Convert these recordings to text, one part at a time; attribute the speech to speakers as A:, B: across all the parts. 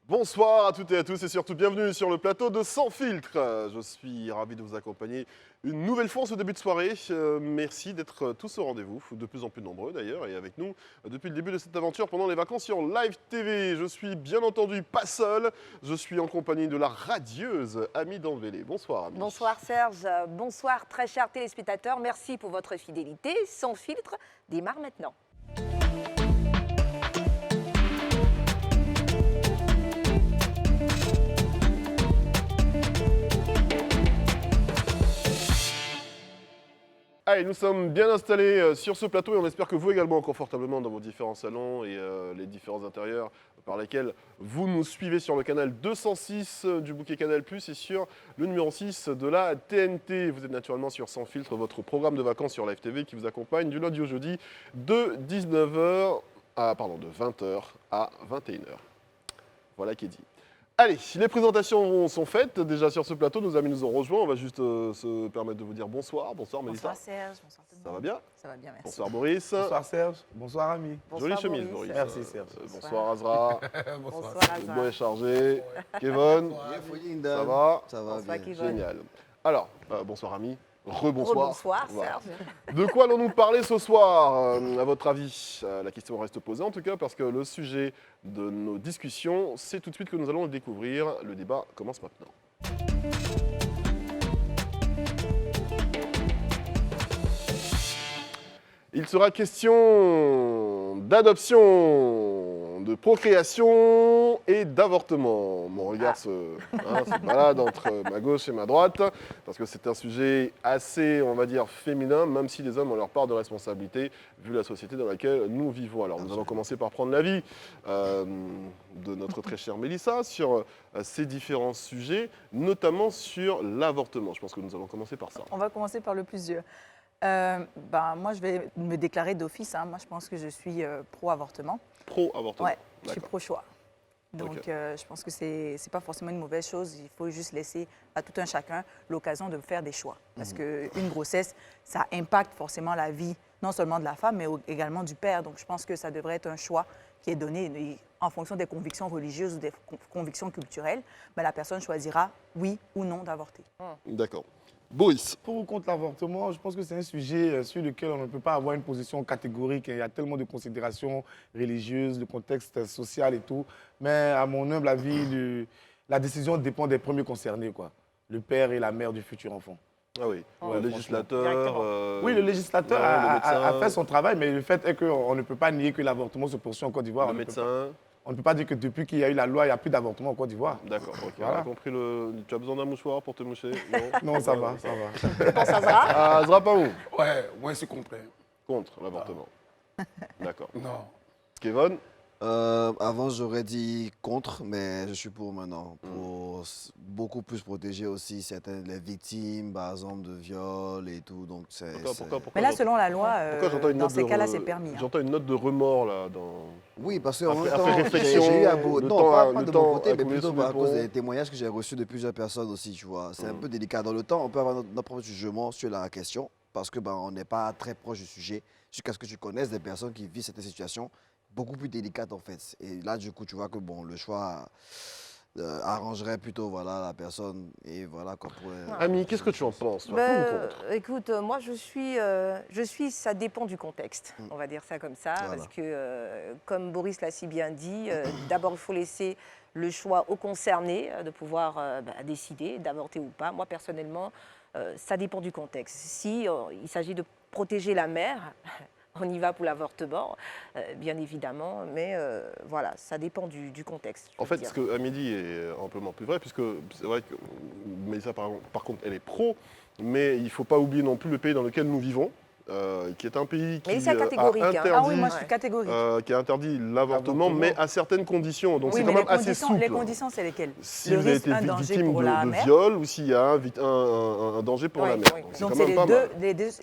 A: Bonsoir à toutes et à tous et surtout bienvenue sur le plateau de Sans Filtre. Je suis ravi de vous accompagner une nouvelle fois en ce début de soirée. Merci d'être tous au rendez-vous, de plus en plus nombreux d'ailleurs, et avec nous depuis le début de cette aventure pendant les vacances sur Live TV. Je suis bien entendu pas seul, je suis en compagnie de la radieuse Amie Danvélé. Bonsoir Amie.
B: Bonsoir Serge, bonsoir très chers téléspectateurs, merci pour votre fidélité. Sans Filtre démarre maintenant.
A: Allez, nous sommes bien installés sur ce plateau et on espère que vous également confortablement dans vos différents salons et les différents intérieurs par lesquels vous nous suivez sur le canal 206 du bouquet Canal+, et sur le numéro 6 de la TNT. Vous êtes naturellement sur Sans Filtre, votre programme de vacances sur Live TV qui vous accompagne du lundi au jeudi de 20h à 21h. Voilà qui est dit. Allez, les présentations sont faites. Déjà sur ce plateau, nos amis nous ont rejoints. On va juste se permettre de vous dire bonsoir. Bonsoir Mélissa.
B: Bonsoir Serge, bonsoir tout le monde.
A: Ça va bien?
B: Ça va bien, merci.
A: Bonsoir Boris.
C: Bonsoir Serge, bonsoir Ami.
A: Jolie
B: Bonsoir,
A: chemise
B: Boris.
A: Boris.
C: Merci Serge.
A: Bonsoir Azra.
B: Bonsoir
A: Le bois est
B: Azra.
A: chargé. Kevin, ça va?
C: Ça va
B: Bonsoir
C: bien.
B: Kevin.
A: Génial. Alors, bonsoir Ami. Rebonsoir.
B: Bonsoir
A: Voilà.
B: Serge.
A: De quoi allons-nous parler ce soir, à votre avis? La question reste posée en tout cas parce que le sujet de nos discussions, c'est tout de suite que nous allons le découvrir. Le débat commence maintenant. Il sera question d'adoption, de procréation et d'avortement. Mon regard se balade entre ma gauche et ma droite, parce que c'est un sujet assez, on va dire, féminin, même si les hommes ont leur part de responsabilité, vu la société dans laquelle nous vivons. Alors nous allons commencer par prendre l'avis de notre très chère Mélissa sur ces différents sujets, notamment sur l'avortement. Je pense que nous allons commencer par ça.
D: On va commencer par le plus vieux. Moi, je vais me déclarer d'office. Moi, je pense que je suis pro-avortement.
A: Pro-avortement.
D: Ouais, je suis
A: D'accord.
D: pro-choix. Donc,
A: Ok.
D: je pense que c'est pas forcément une mauvaise chose. Il faut juste laisser à tout un chacun l'occasion de faire des choix. Parce qu'une grossesse, ça impacte forcément la vie, non seulement de la femme, mais également du père. Donc, je pense que ça devrait être un choix qui est donné. Et en fonction des convictions religieuses ou des convictions culturelles, la personne choisira oui ou non d'avorter.
A: D'accord. Boris.
C: Pour ou contre l'avortement, je pense que c'est un sujet sur lequel on ne peut pas avoir une position catégorique. Il y a tellement de considérations religieuses, le contexte social et tout. Mais à mon humble avis, la décision dépend des premiers concernés, quoi. Le père et la mère du futur enfant.
A: Ah oui,
C: Ouais,
A: le législateur.
B: Directement.
C: Oui, le législateur
A: ouais, le
C: a
A: médecin.
C: fait son travail, mais le fait est qu'on ne peut pas nier que l'avortement se poursuit en Côte d'Ivoire.
A: Le
C: On ne peut pas-
A: médecin.
C: On ne peut pas dire que depuis qu'il y a eu la loi, il n'y a plus d'avortement en Côte d'Ivoire.
A: D'accord, ok.
C: Voilà.
A: On a compris le. Tu as besoin d'un mouchoir pour te moucher? Non.
C: Non, ça va, ça va.
B: Tu penses Azra?
A: Ah, Azra Paou.
E: Ouais, moi c'est contre.
A: Contre l'avortement. D'accord.
E: Non.
A: Kevin.
F: Avant, j'aurais dit contre, mais je suis pour maintenant. Pour beaucoup plus protéger aussi les victimes, par exemple, de viol et tout. Donc,
A: Pourquoi
D: Mais là,
A: j'entends-
D: selon la loi,
A: pourquoi j'entends une
D: dans
A: note
D: ces
A: de
D: cas-là,
A: re-
D: c'est permis.
A: J'entends une note de remords là dans.
F: Oui, parce qu'en même
A: Après
F: temps,
A: réflexion,
F: j'ai eu
A: le
F: non,
A: temps
F: pas,
A: a-
F: pas
A: le
F: de
A: temps
F: mon côté,
A: a
F: mais
A: coulé
F: plutôt
A: sous les
F: à cause
A: ponts.
F: des témoignages que j'ai reçus de plusieurs personnes aussi, tu vois. C'est un peu délicat. Dans le temps, on peut avoir notre propre jugement sur la question, parce que on n'est pas très proche du sujet, jusqu'à ce que tu connaisses des personnes qui vivent cette situation beaucoup plus délicate en fait. Et là, du coup, tu vois que le choix arrangerait plutôt la personne et voilà quoi.
A: Ami, qu'est-ce que tu en penses toi,
B: Ben,
A: pour ou contre?
B: écoute, moi je suis, ça dépend du contexte, on va dire ça comme ça,
F: Voilà.
B: parce que comme Boris l'a si bien dit, d'abord il faut laisser le choix aux concernés de pouvoir décider d'avorter ou pas. Moi personnellement, ça dépend du contexte. Si il s'agit de protéger la mère, on y va pour l'avortement, bien évidemment, mais voilà, ça dépend du contexte. je
A: En
B: veux
A: fait,
B: dire.
A: ce que Ami dit est amplement plus vrai, puisque c'est vrai que Mélissa, par contre, elle est pro, mais il ne faut pas oublier non plus le pays dans lequel nous vivons, qui est un pays qui
B: Mais c'est
A: a
B: catégorique, hein.
A: interdit,
D: Ah oui, moi, je suis catégorique.
A: qui a interdit l'avortement,
C: L'avortement.
A: mais à certaines conditions. Donc
D: oui,
A: c'est
D: mais
A: quand même assez souple.
D: les conditions, c'est lesquelles?
A: Si
D: Le
A: vous avez
D: risque,
A: été
D: un danger
A: victime
D: pour la
A: de
D: mère.
A: viol ou s'il y a un danger pour
B: Oui,
A: la mère.
B: oui.
A: Donc
D: Donc,
A: quand
D: c'est
A: même pas mal.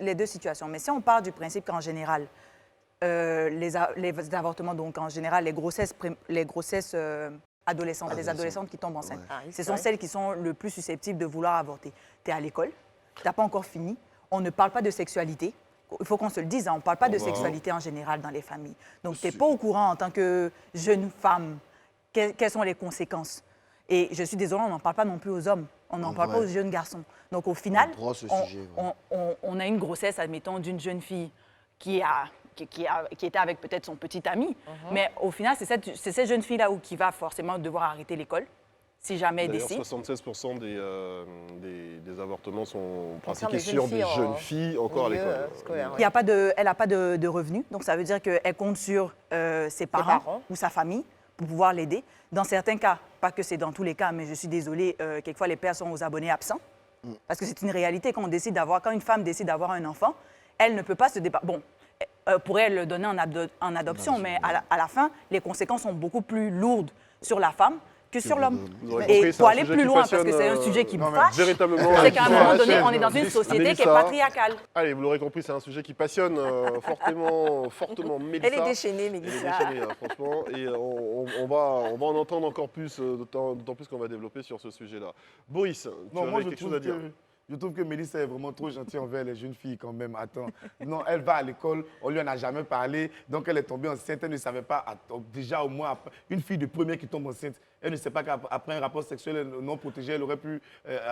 D: les deux situations. Mais si on part du principe qu'en général, les avortements, donc en général, les grossesses adolescentes, les adolescentes qui tombent enceintes,
B: Ah oui,
D: ce
B: c'est
D: sont
B: vrai.
D: celles qui sont le plus susceptibles de vouloir avorter. Tu es à l'école, tu n'as pas encore fini, on ne parle pas de sexualité. Il faut qu'on se le dise, on ne parle pas de sexualité en général dans les familles. Donc, tu n'es pas au courant en tant que jeune femme quelles sont les conséquences. Et je suis désolée, on n'en parle pas non plus aux hommes, on n'en parle pas aux jeunes garçons. Donc au final, on a une grossesse, admettons, d'une jeune fille qui était avec peut-être son petit ami, mais au final, c'est cette jeune fille-là qui va forcément devoir arrêter l'école, si jamais elle
A: D'ailleurs,
D: décide.
A: 76% des avortements sont
B: Concerne
A: pratiqués
B: les jeunes
A: sur des
B: filles
A: jeunes filles encore à
B: milieu,
A: l'école.
B: scolaire,
D: Elle n'a pas de revenus, donc ça veut dire qu'elle compte sur ses parents ou sa famille pour pouvoir l'aider. Dans certains cas, pas que c'est dans tous les cas, mais je suis désolée, quelquefois les pères sont aux abonnés absents, parce que c'est une réalité quand une femme décide d'avoir un enfant, elle ne peut pas se débarrasser. Bon, pourrait elle le donner en adoption, mais à la fin, les conséquences sont beaucoup plus lourdes sur la femme que sur l'homme. Et pour aller plus loin, parce que c'est un sujet qui me fâche,
A: véritablement.
D: c'est qu'à un moment donné, on est dans une société qui est patriarcale.
A: Allez, vous l'aurez compris, c'est un sujet qui passionne fortement Mélissa.
B: Elle est déchaînée,
A: Elle est
B: Mélissa.
A: déchaînée, hein, franchement. Et on va en entendre encore plus, d'autant plus qu'on va développer sur ce sujet-là. Boris, tu
C: Non, moi,
A: avais quelque chose à dire.
C: Je trouve que Mélissa est vraiment trop gentille envers les jeunes filles quand même. Attends, non, elle va à l'école, on lui en a jamais parlé, donc elle est tombée enceinte, elle ne savait pas. Déjà au moins, une fille de première qui tombe enceinte, elle ne sait pas qu'après un rapport sexuel non protégé, elle aurait pu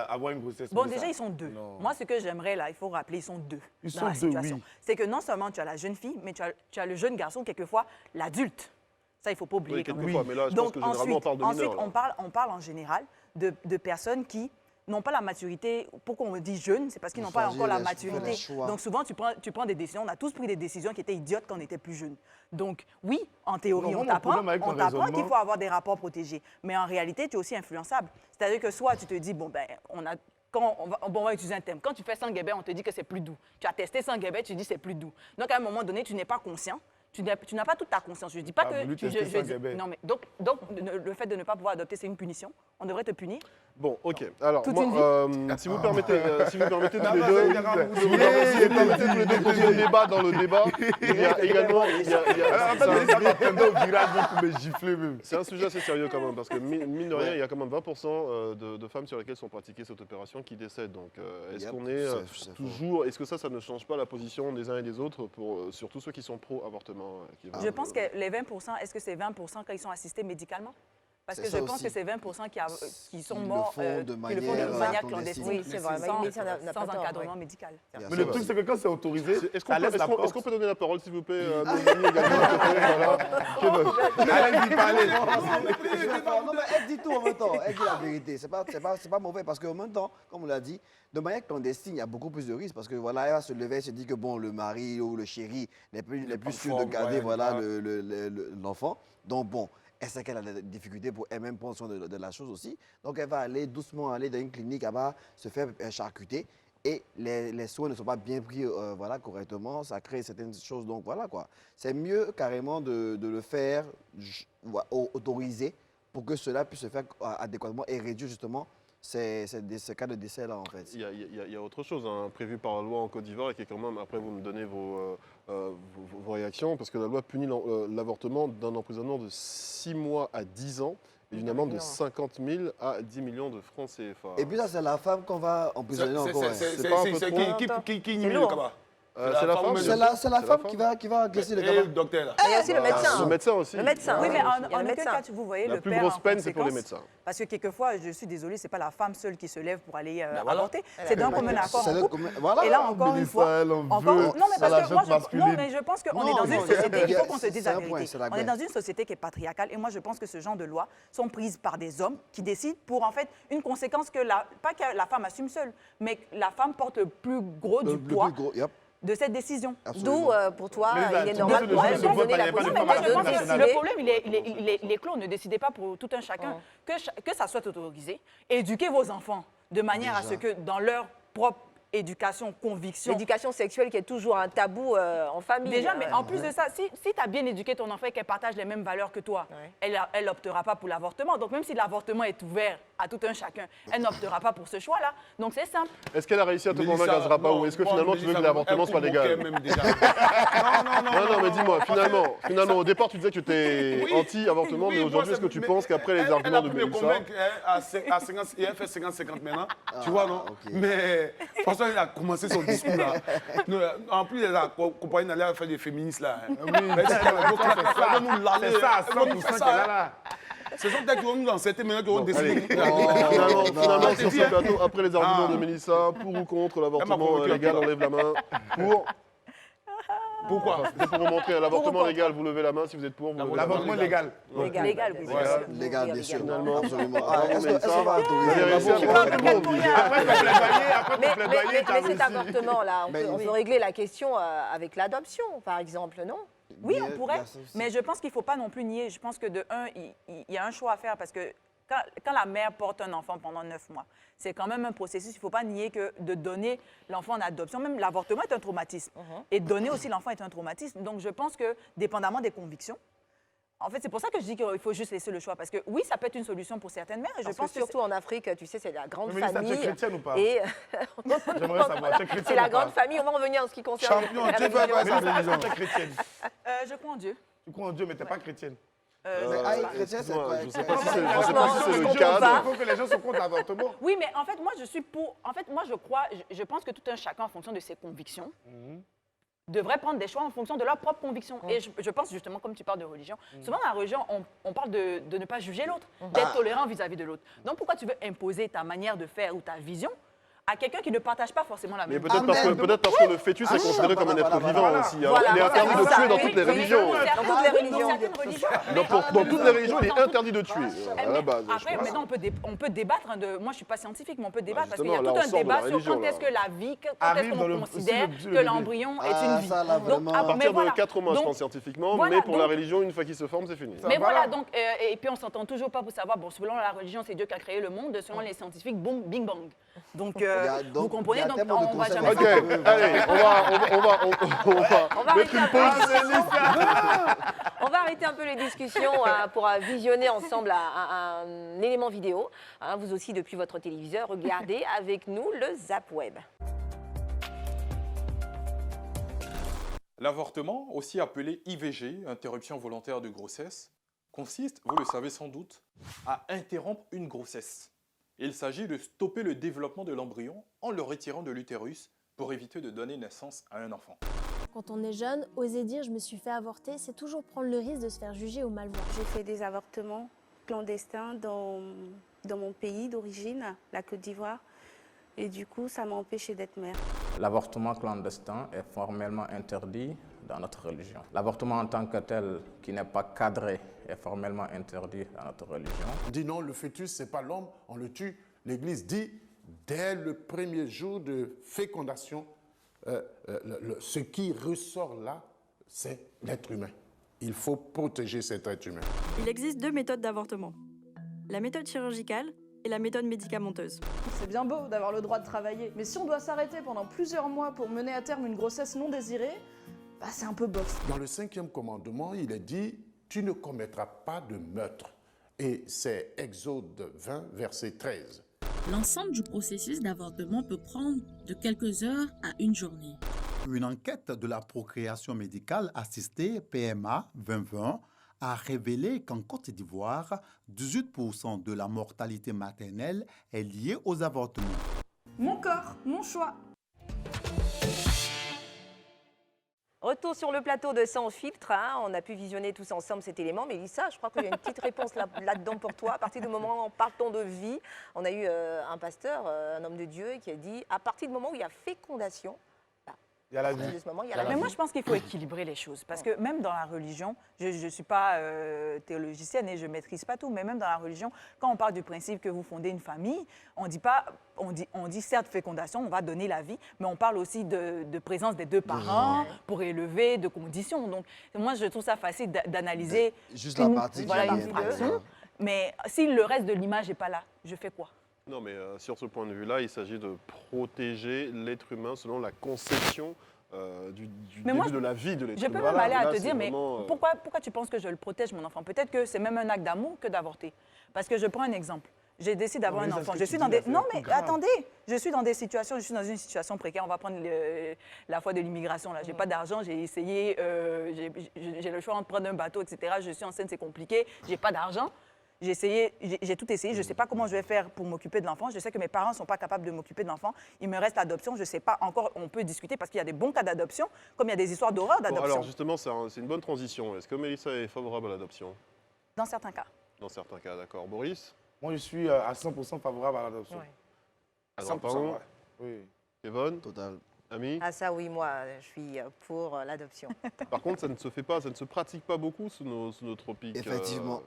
C: avoir une grossesse.
D: Bon,
C: Mélissa.
D: déjà, ils sont deux.
C: Non.
D: Moi, ce que j'aimerais, là, il faut rappeler, ils sont deux
C: Ils
D: dans
C: sont
D: la
C: deux,
D: situation.
C: oui.
D: C'est que non seulement tu as la jeune fille, mais tu as le jeune garçon, quelquefois, l'adulte. Ça, il ne faut pas oublier
A: Oui,
D: quand même.
A: quelquefois, mais là, je pense que généralement, on parle de mineurs.
D: Ensuite, on parle en général de personnes qui n'ont pas la maturité. Pourquoi on me dit jeunes? C'est parce qu'ils n'ont pas encore la maturité. Donc souvent, tu prends des décisions. On a tous pris des décisions qui étaient idiotes quand on était plus jeunes. Donc oui, en théorie,
C: Non,
D: on
C: moi, mon problème avec ton
D: t'apprend
C: raisonnement-
D: qu'il faut avoir des rapports protégés. Mais en réalité, tu es aussi influençable. C'est-à-dire que soit tu te dis, bon, ben, on va utiliser un thème. Quand tu fais sans guébet, on te dit que c'est plus doux. Tu as testé sans guébet, tu dis c'est plus doux. Donc à un moment donné, tu n'es pas conscient. Tu n'as pas toute ta conscience. Je ne dis pas
C: T'as
D: que...
C: voulu tester sans guébet.
D: Non, mais donc, le fait de ne pas pouvoir adopter, c'est une punition. On devrait te punir.
A: Bon, ok. Alors,
D: Toute
A: moi,
D: une
A: si vous permettez tous les deux,
C: ça,
A: si
C: il
A: vous
C: y a un bout de-
A: permettez tous les deux qu'on se débat dans le débat, il y a également...
C: Alors, en fait, Mélissa m'attendait au virage pour me gifler même.
A: C'est un sujet assez sérieux quand même, parce que mine de rien, il y a quand même 20% de femmes sur lesquelles sont pratiquées cette opération qui décèdent. Donc, est-ce qu'on est toujours... Est-ce que ça ne change pas la position des uns et des autres, sur tous ceux qui sont pro-avortement
D: Je pense que les 20%, est-ce que c'est 20% quand ils sont assistés médicalement? Parce que
F: C'est
D: je
F: ça
D: pense
F: aussi.
D: que c'est 20% qui sont
F: Ils le
D: morts,
F: font de
D: qui le font
F: manière
D: de manière
F: clandestine.
D: clandestine,
B: Oui, c'est vrai.
D: sans,
B: Mélissa n'a pas tort,
D: encadrement
B: ouais.
D: médical.
C: Mais le truc, c'est que quand c'est autorisé,
A: Est-ce
C: ça laisse la
A: qu'on
C: porte.
A: peut donner la parole, s'il vous plaît, à nos amis également? Voilà.
C: Allez-y, parlez.
F: Non, mais elle dit tout en même temps. Elle dit la vérité. C'est pas mauvais parce qu'en même temps, comme on l'a dit, de manière clandestine, il y a beaucoup plus de risques parce que voilà, elle va se lever, elle se dit que bon, le mari ou le chéri n'est plus sûr de garder voilà, l'enfant. Donc bon, elle sait qu'elle a des difficultés pour elle-même prendre soin de la chose aussi. Donc elle va aller doucement aller dans une clinique, elle va se faire charcuter. Et les soins ne sont pas bien pris voilà, correctement, ça crée certaines choses. Donc voilà quoi. C'est mieux carrément de le faire autoriser pour que cela puisse se faire adéquatement et réduire justement ces cas de décès-là en fait.
A: Il y a autre chose prévu par la loi en Côte d'Ivoire et qui est quand même, après vous me donnez vos réactions, parce que la loi punit l'avortement d'un emprisonnement de 6 mois à 10 ans et d'une amende de 50 000 à 10 millions de francs CFA.
F: Et puis là, c'est la femme qu'on va emprisonner encore. hein.
A: C'est pas un peu trop
E: qui
B: C'est
E: nie le
B: lourd.
E: cabas?
A: C'est la femme.
F: C'est la femme qui va agresser le
E: Et
F: gamin.
E: le docteur là.
B: Il y a aussi le médecin.
A: Le médecin aussi.
B: Le médecin.
D: Oui, mais
B: Il y a
D: en
B: le
D: aucun
B: médecin.
D: cas, vous voyez,
A: La
D: le
A: plus
D: père
A: grosse
D: en
A: peine, c'est pour les
D: conséquence.
A: médecins.
D: Parce que quelquefois, je suis désolée, c'est pas la femme seule qui se lève pour aller
E: voilà.
D: avorter. C'est d'un commun accord en couple.
F: Voilà.
D: Et là, encore une fois,
C: elle en
D: encore,
C: veut
D: non, mais
C: à la
D: parce que moi,
C: gente masculine.
D: non, mais je pense qu'on est
F: Non,
D: dans une
F: non,
D: société, il faut qu'on se dise
F: c'est
D: la
F: un point,
D: vérité.
F: c'est la
D: On est
F: guerre.
D: dans une société qui est patriarcale et moi, je pense que ce genre de lois sont prises par des hommes qui décident pour, en fait, une conséquence que pas que la femme assume seule, mais que la femme porte le plus gros du poids de cette décision.
B: D'où, pour toi,
C: Mais
B: il est
C: tu
B: normal
C: dis
B: pour
C: que
B: elle
C: le
B: de
C: vote,
B: donner
C: il y
B: la
C: a pas de
B: possibilité
C: femme à
D: Mais je pense
B: de
D: que
C: nationale.
D: le
B: décider.
D: problème, les clos ne décidez pas pour tout un chacun. Que ça soit autorisé. Éduquez vos enfants de manière à ce que dans leur propre éducation, conviction.
B: L'éducation sexuelle qui est toujours un tabou en famille.
D: Déjà, mais en plus de ça, si tu as bien éduqué ton enfant et qu'elle partage les mêmes valeurs que toi,
B: Ouais.
D: elle n'optera pas pour l'avortement. Donc, même si l'avortement est ouvert à tout un chacun, elle n'optera pas pour ce choix-là. Donc, c'est simple.
A: Est-ce qu'elle a réussi à te convaincre, Azrapa, ou est-ce que finalement tu veux que l'avortement soit légal? Non, mais dis-moi, finalement, au départ tu disais que tu étais anti-avortement, mais aujourd'hui est-ce que tu penses qu'après les arguments de Mélissa...
E: Elle a pu me convaincre à 50, et elle fait 50-50 maintenant, tu vois, non?
F: ok.
E: Mais François, il a commencé son discours là. Non, en plus, elle a compagnie d'aller faire des féministes là.
C: Oui, c'est ça, à 100% qu'elle a là.
E: Ce sont peut-être nous dans certains maintenant qui ont
A: Allez,
E: décidé.
A: finalement, sur ce plateau, après les arguments de Mélissa, pour ou contre l'avortement
E: convaincu,
A: légal,
E: ok.
A: on lève la main. Pour.
E: Pourquoi
A: C'est pour vous montrer l'avortement
B: contre.
A: légal, vous levez la main. Si vous êtes pour, vous levez la main.
C: L'avortement légal.
B: Légal, oui, bien sûr.
F: Légal, bien sûr.
A: Finalement.
F: Absolument.
A: Ah,
F: Ah, est-ce
A: mais
F: qu'on
A: ça,
F: va
A: vous
F: autoriser
A: avez réussi à
F: l'avortement
A: prendre tout le monde.
C: Après ton plaidoyer, après ton
B: Mais
C: plaidoyer, tu as
B: cet
C: réussi.
B: avortement-là,
F: Mais
B: on
F: oui.
B: peut régler la question avec l'adoption, par exemple, non?
D: Oui,
F: Bien,
D: on pourrait,
F: bien sûr aussi.
D: mais je pense qu'il ne faut pas non plus nier. Je pense que de un, il y a un choix à faire parce que quand la mère porte un enfant pendant 9 mois, c'est quand même un processus. Il ne faut pas nier que de donner l'enfant en adoption, même l'avortement est un traumatisme. Et donner aussi l'enfant est un traumatisme. Donc, je pense que, dépendamment des convictions, en fait, c'est pour ça que je dis qu'il faut juste laisser le choix. Parce que oui, ça peut être une solution pour certaines mères. Et je
B: Parce
D: pense
B: que surtout en Afrique, tu sais, c'est la grande
C: Mais Mélissa, tu es
B: famille.
C: chrétienne ou pas?
B: Et
C: J'aimerais savoir, tu es chrétienne
B: c'est la
C: ou pas?
B: grande famille. On va revenir en ce qui concerne
E: Champion,
B: la
E: tu fais
B: religion.
E: quoi, ça?
C: Mélissa, est-ce que tu es chrétienne?
D: je crois en Dieu.
C: Tu crois en Dieu, mais tu n'es pas chrétienne.
F: Mais aïe, chrétien, c'est
A: Excuse-moi,
F: quoi?
A: je sais pas si
B: Franchement,
A: c'est
B: je
A: le
B: comprends
A: cadre.
B: pas.
C: Il faut que les gens se contre l'avortement.
D: Oui, mais en fait, moi, je suis pour. En fait, moi, je crois, je pense que tout un chacun, en fonction de ses convictions, devrait prendre des choix en fonction de leurs propres convictions. Et je pense justement, comme tu parles de religion, souvent dans la religion, on parle de ne pas juger l'autre, d'être tolérant vis-à-vis de l'autre. Donc, pourquoi tu veux imposer ta manière de faire ou ta vision à quelqu'un qui ne partage pas forcément la
A: Mais
D: même
A: peut-être parce que le fœtus est considéré comme un être vivant
C: voilà.
A: aussi.
B: Voilà,
A: Il est interdit de
B: voilà,
A: tuer dans
B: oui,
A: toutes les
B: oui,
A: religions.
B: oui, dans toutes les religions.
D: certaines religions.
A: Dans toutes les religions, il est interdit de tuer. À la base, je
D: Après,
A: pense.
D: maintenant, on peut débattre. Moi, je ne suis pas scientifique, mais on peut débattre parce qu'il y a
A: justement,
D: tout
A: là,
D: un
A: on sort de
D: débat
A: la
D: sur
A: religion,
D: quand
A: là.
D: est-ce que la vie, quand
C: Arrive
D: est-ce
C: dans le-
D: qu'on considère
C: aussi le
D: que
C: bébé.
D: l'embryon est
F: Ah,
D: une vie.
F: ça, là, vraiment.
A: À
D: mais
A: partir
D: voilà.
A: de 4 mois, je
D: Donc,
A: pense scientifiquement,
D: voilà,
A: mais pour la
D: donc-
A: religion, une fois qu'il se forme, c'est fini.
D: Mais
C: voilà.
D: voilà, donc, et puis on s'entend toujours pas pour savoir, bon, selon la religion, c'est Dieu qui a créé le monde, selon les scientifiques, boum, bing bang. Donc, vous comprenez,
F: il y a
D: donc
F: tellement de
D: on va
F: concepts.
D: jamais
A: Ok, allez, on va mettre une pause.
B: On va arrêter un peu les discussions pour visionner ensemble un élément vidéo. Hein, vous aussi, depuis votre téléviseur, regardez avec nous le Zap Web.
G: L'avortement, aussi appelé IVG, interruption volontaire de grossesse, consiste, vous le savez sans doute, à interrompre une grossesse. Il s'agit de stopper le développement de l'embryon en le retirant de l'utérus pour éviter de donner naissance à un enfant.
H: Quand on est jeune, oser dire « je me suis fait avorter », c'est toujours prendre le risque de se faire juger au mal voir.
I: J'ai fait des avortements clandestins dans mon pays d'origine, la Côte d'Ivoire. Et du coup, ça m'a empêchée d'être mère.
J: L'avortement clandestin est formellement interdit dans notre religion. L'avortement en tant que tel, qui n'est pas cadré, est formellement interdit dans notre religion.
K: On dit non, le fœtus, ce n'est pas l'homme, on le tue. L'Église dit, dès le premier jour de fécondation, ce qui ressort là, c'est l'être humain. Il faut protéger cet être humain.
L: Il existe 2 méthodes d'avortement. La méthode chirurgicale et la méthode médicamenteuse.
M: C'est bien beau d'avoir le droit de travailler, mais si on doit s'arrêter pendant plusieurs mois pour mener à terme une grossesse non désirée, bah c'est un peu bof.
K: Dans le 5e commandement, il est dit, tu ne commettras pas de meurtre. Et c'est Exode 20, verset 13.
N: L'ensemble du processus d'avortement peut prendre de quelques heures à une journée.
O: Une enquête de la procréation médicale assistée PMA 2020 a révélé qu'en Côte d'Ivoire, 18% de la mortalité maternelle est liée aux avortements.
M: Mon corps, mon choix.
B: Retour sur le plateau de Sans Filtre. Hein. On a pu visionner tous ensemble cet élément. Mélissa, je crois qu'il y a une petite réponse là-dedans pour toi. À partir du moment où, partant de vie, on a eu un pasteur, un homme de Dieu, qui a dit à partir du moment où il y a fécondation,
C: il y a la vie.
B: de ce moment, il y a la
D: Mais
B: vie.
D: moi, je pense qu'il faut équilibrer les choses. Parce que même dans la religion, je ne suis pas théologicienne et je ne maîtrise pas tout, mais même dans la religion, quand on parle du principe que vous fondez une famille, on dit certes fécondation, on va donner la vie, mais on parle aussi de présence des 2 parents pour élever, de conditions. Donc, moi, je trouve ça facile d'analyser
F: Juste la partie
D: voilà,
F: qui
D: une
F: est
D: fraction. Mais si le reste de l'image n'est pas là, je fais quoi?
A: Non, mais sur ce point de vue-là, il s'agit de protéger l'être humain selon la conception du
D: Mais
A: début
D: moi,
A: de la vie de l'être
D: Je
A: humain.
D: peux même aller à
A: Là,
D: te
A: c'est
D: dire, mais
A: vraiment,
D: pourquoi tu penses que je le protège, mon enfant? Peut-être que c'est même un acte d'amour que d'avorter. Parce que je prends un exemple. J'ai décidé d'avoir un
C: mais ça,
D: enfant.
C: ce
D: Je
C: que
D: suis
C: tu
D: dans
C: dis,
D: des...
C: là, c'est
D: Non,
C: plus
D: mais
C: grave.
D: attendez, je suis dans une situation précaire. On va prendre la fois de l'immigration. J'ai pas d'argent, j'ai essayé, j'ai le choix entre prendre un bateau, etc. Je suis enceinte, c'est compliqué, j'ai pas d'argent. J'ai essayé, j'ai tout essayé. Je ne sais pas comment je vais faire pour m'occuper de l'enfant. Je sais que mes parents ne sont pas capables de m'occuper de l'enfant. Il me reste l'adoption. Je ne sais pas encore, on peut discuter parce qu'il y a des bons cas d'adoption, comme il y a des histoires d'horreur
A: Bon,
D: d'adoption.
A: alors justement, c'est une bonne transition. Est-ce que Mélissa est favorable à l'adoption?
D: Dans certains cas.
A: dans certains cas, d'accord. Boris?
C: Moi, je suis à 100% favorable à l'adoption.
B: Ouais.
A: Alors,
C: 100%,
A: pardon.
C: ouais. Oui.
A: Yvonne?
F: Total.
A: Ami?
B: Ah ça oui, moi je suis pour l'adoption.
A: Par contre, ça ne se fait pas, ça ne se pratique pas beaucoup sous nos tropiques.
F: Effectivement.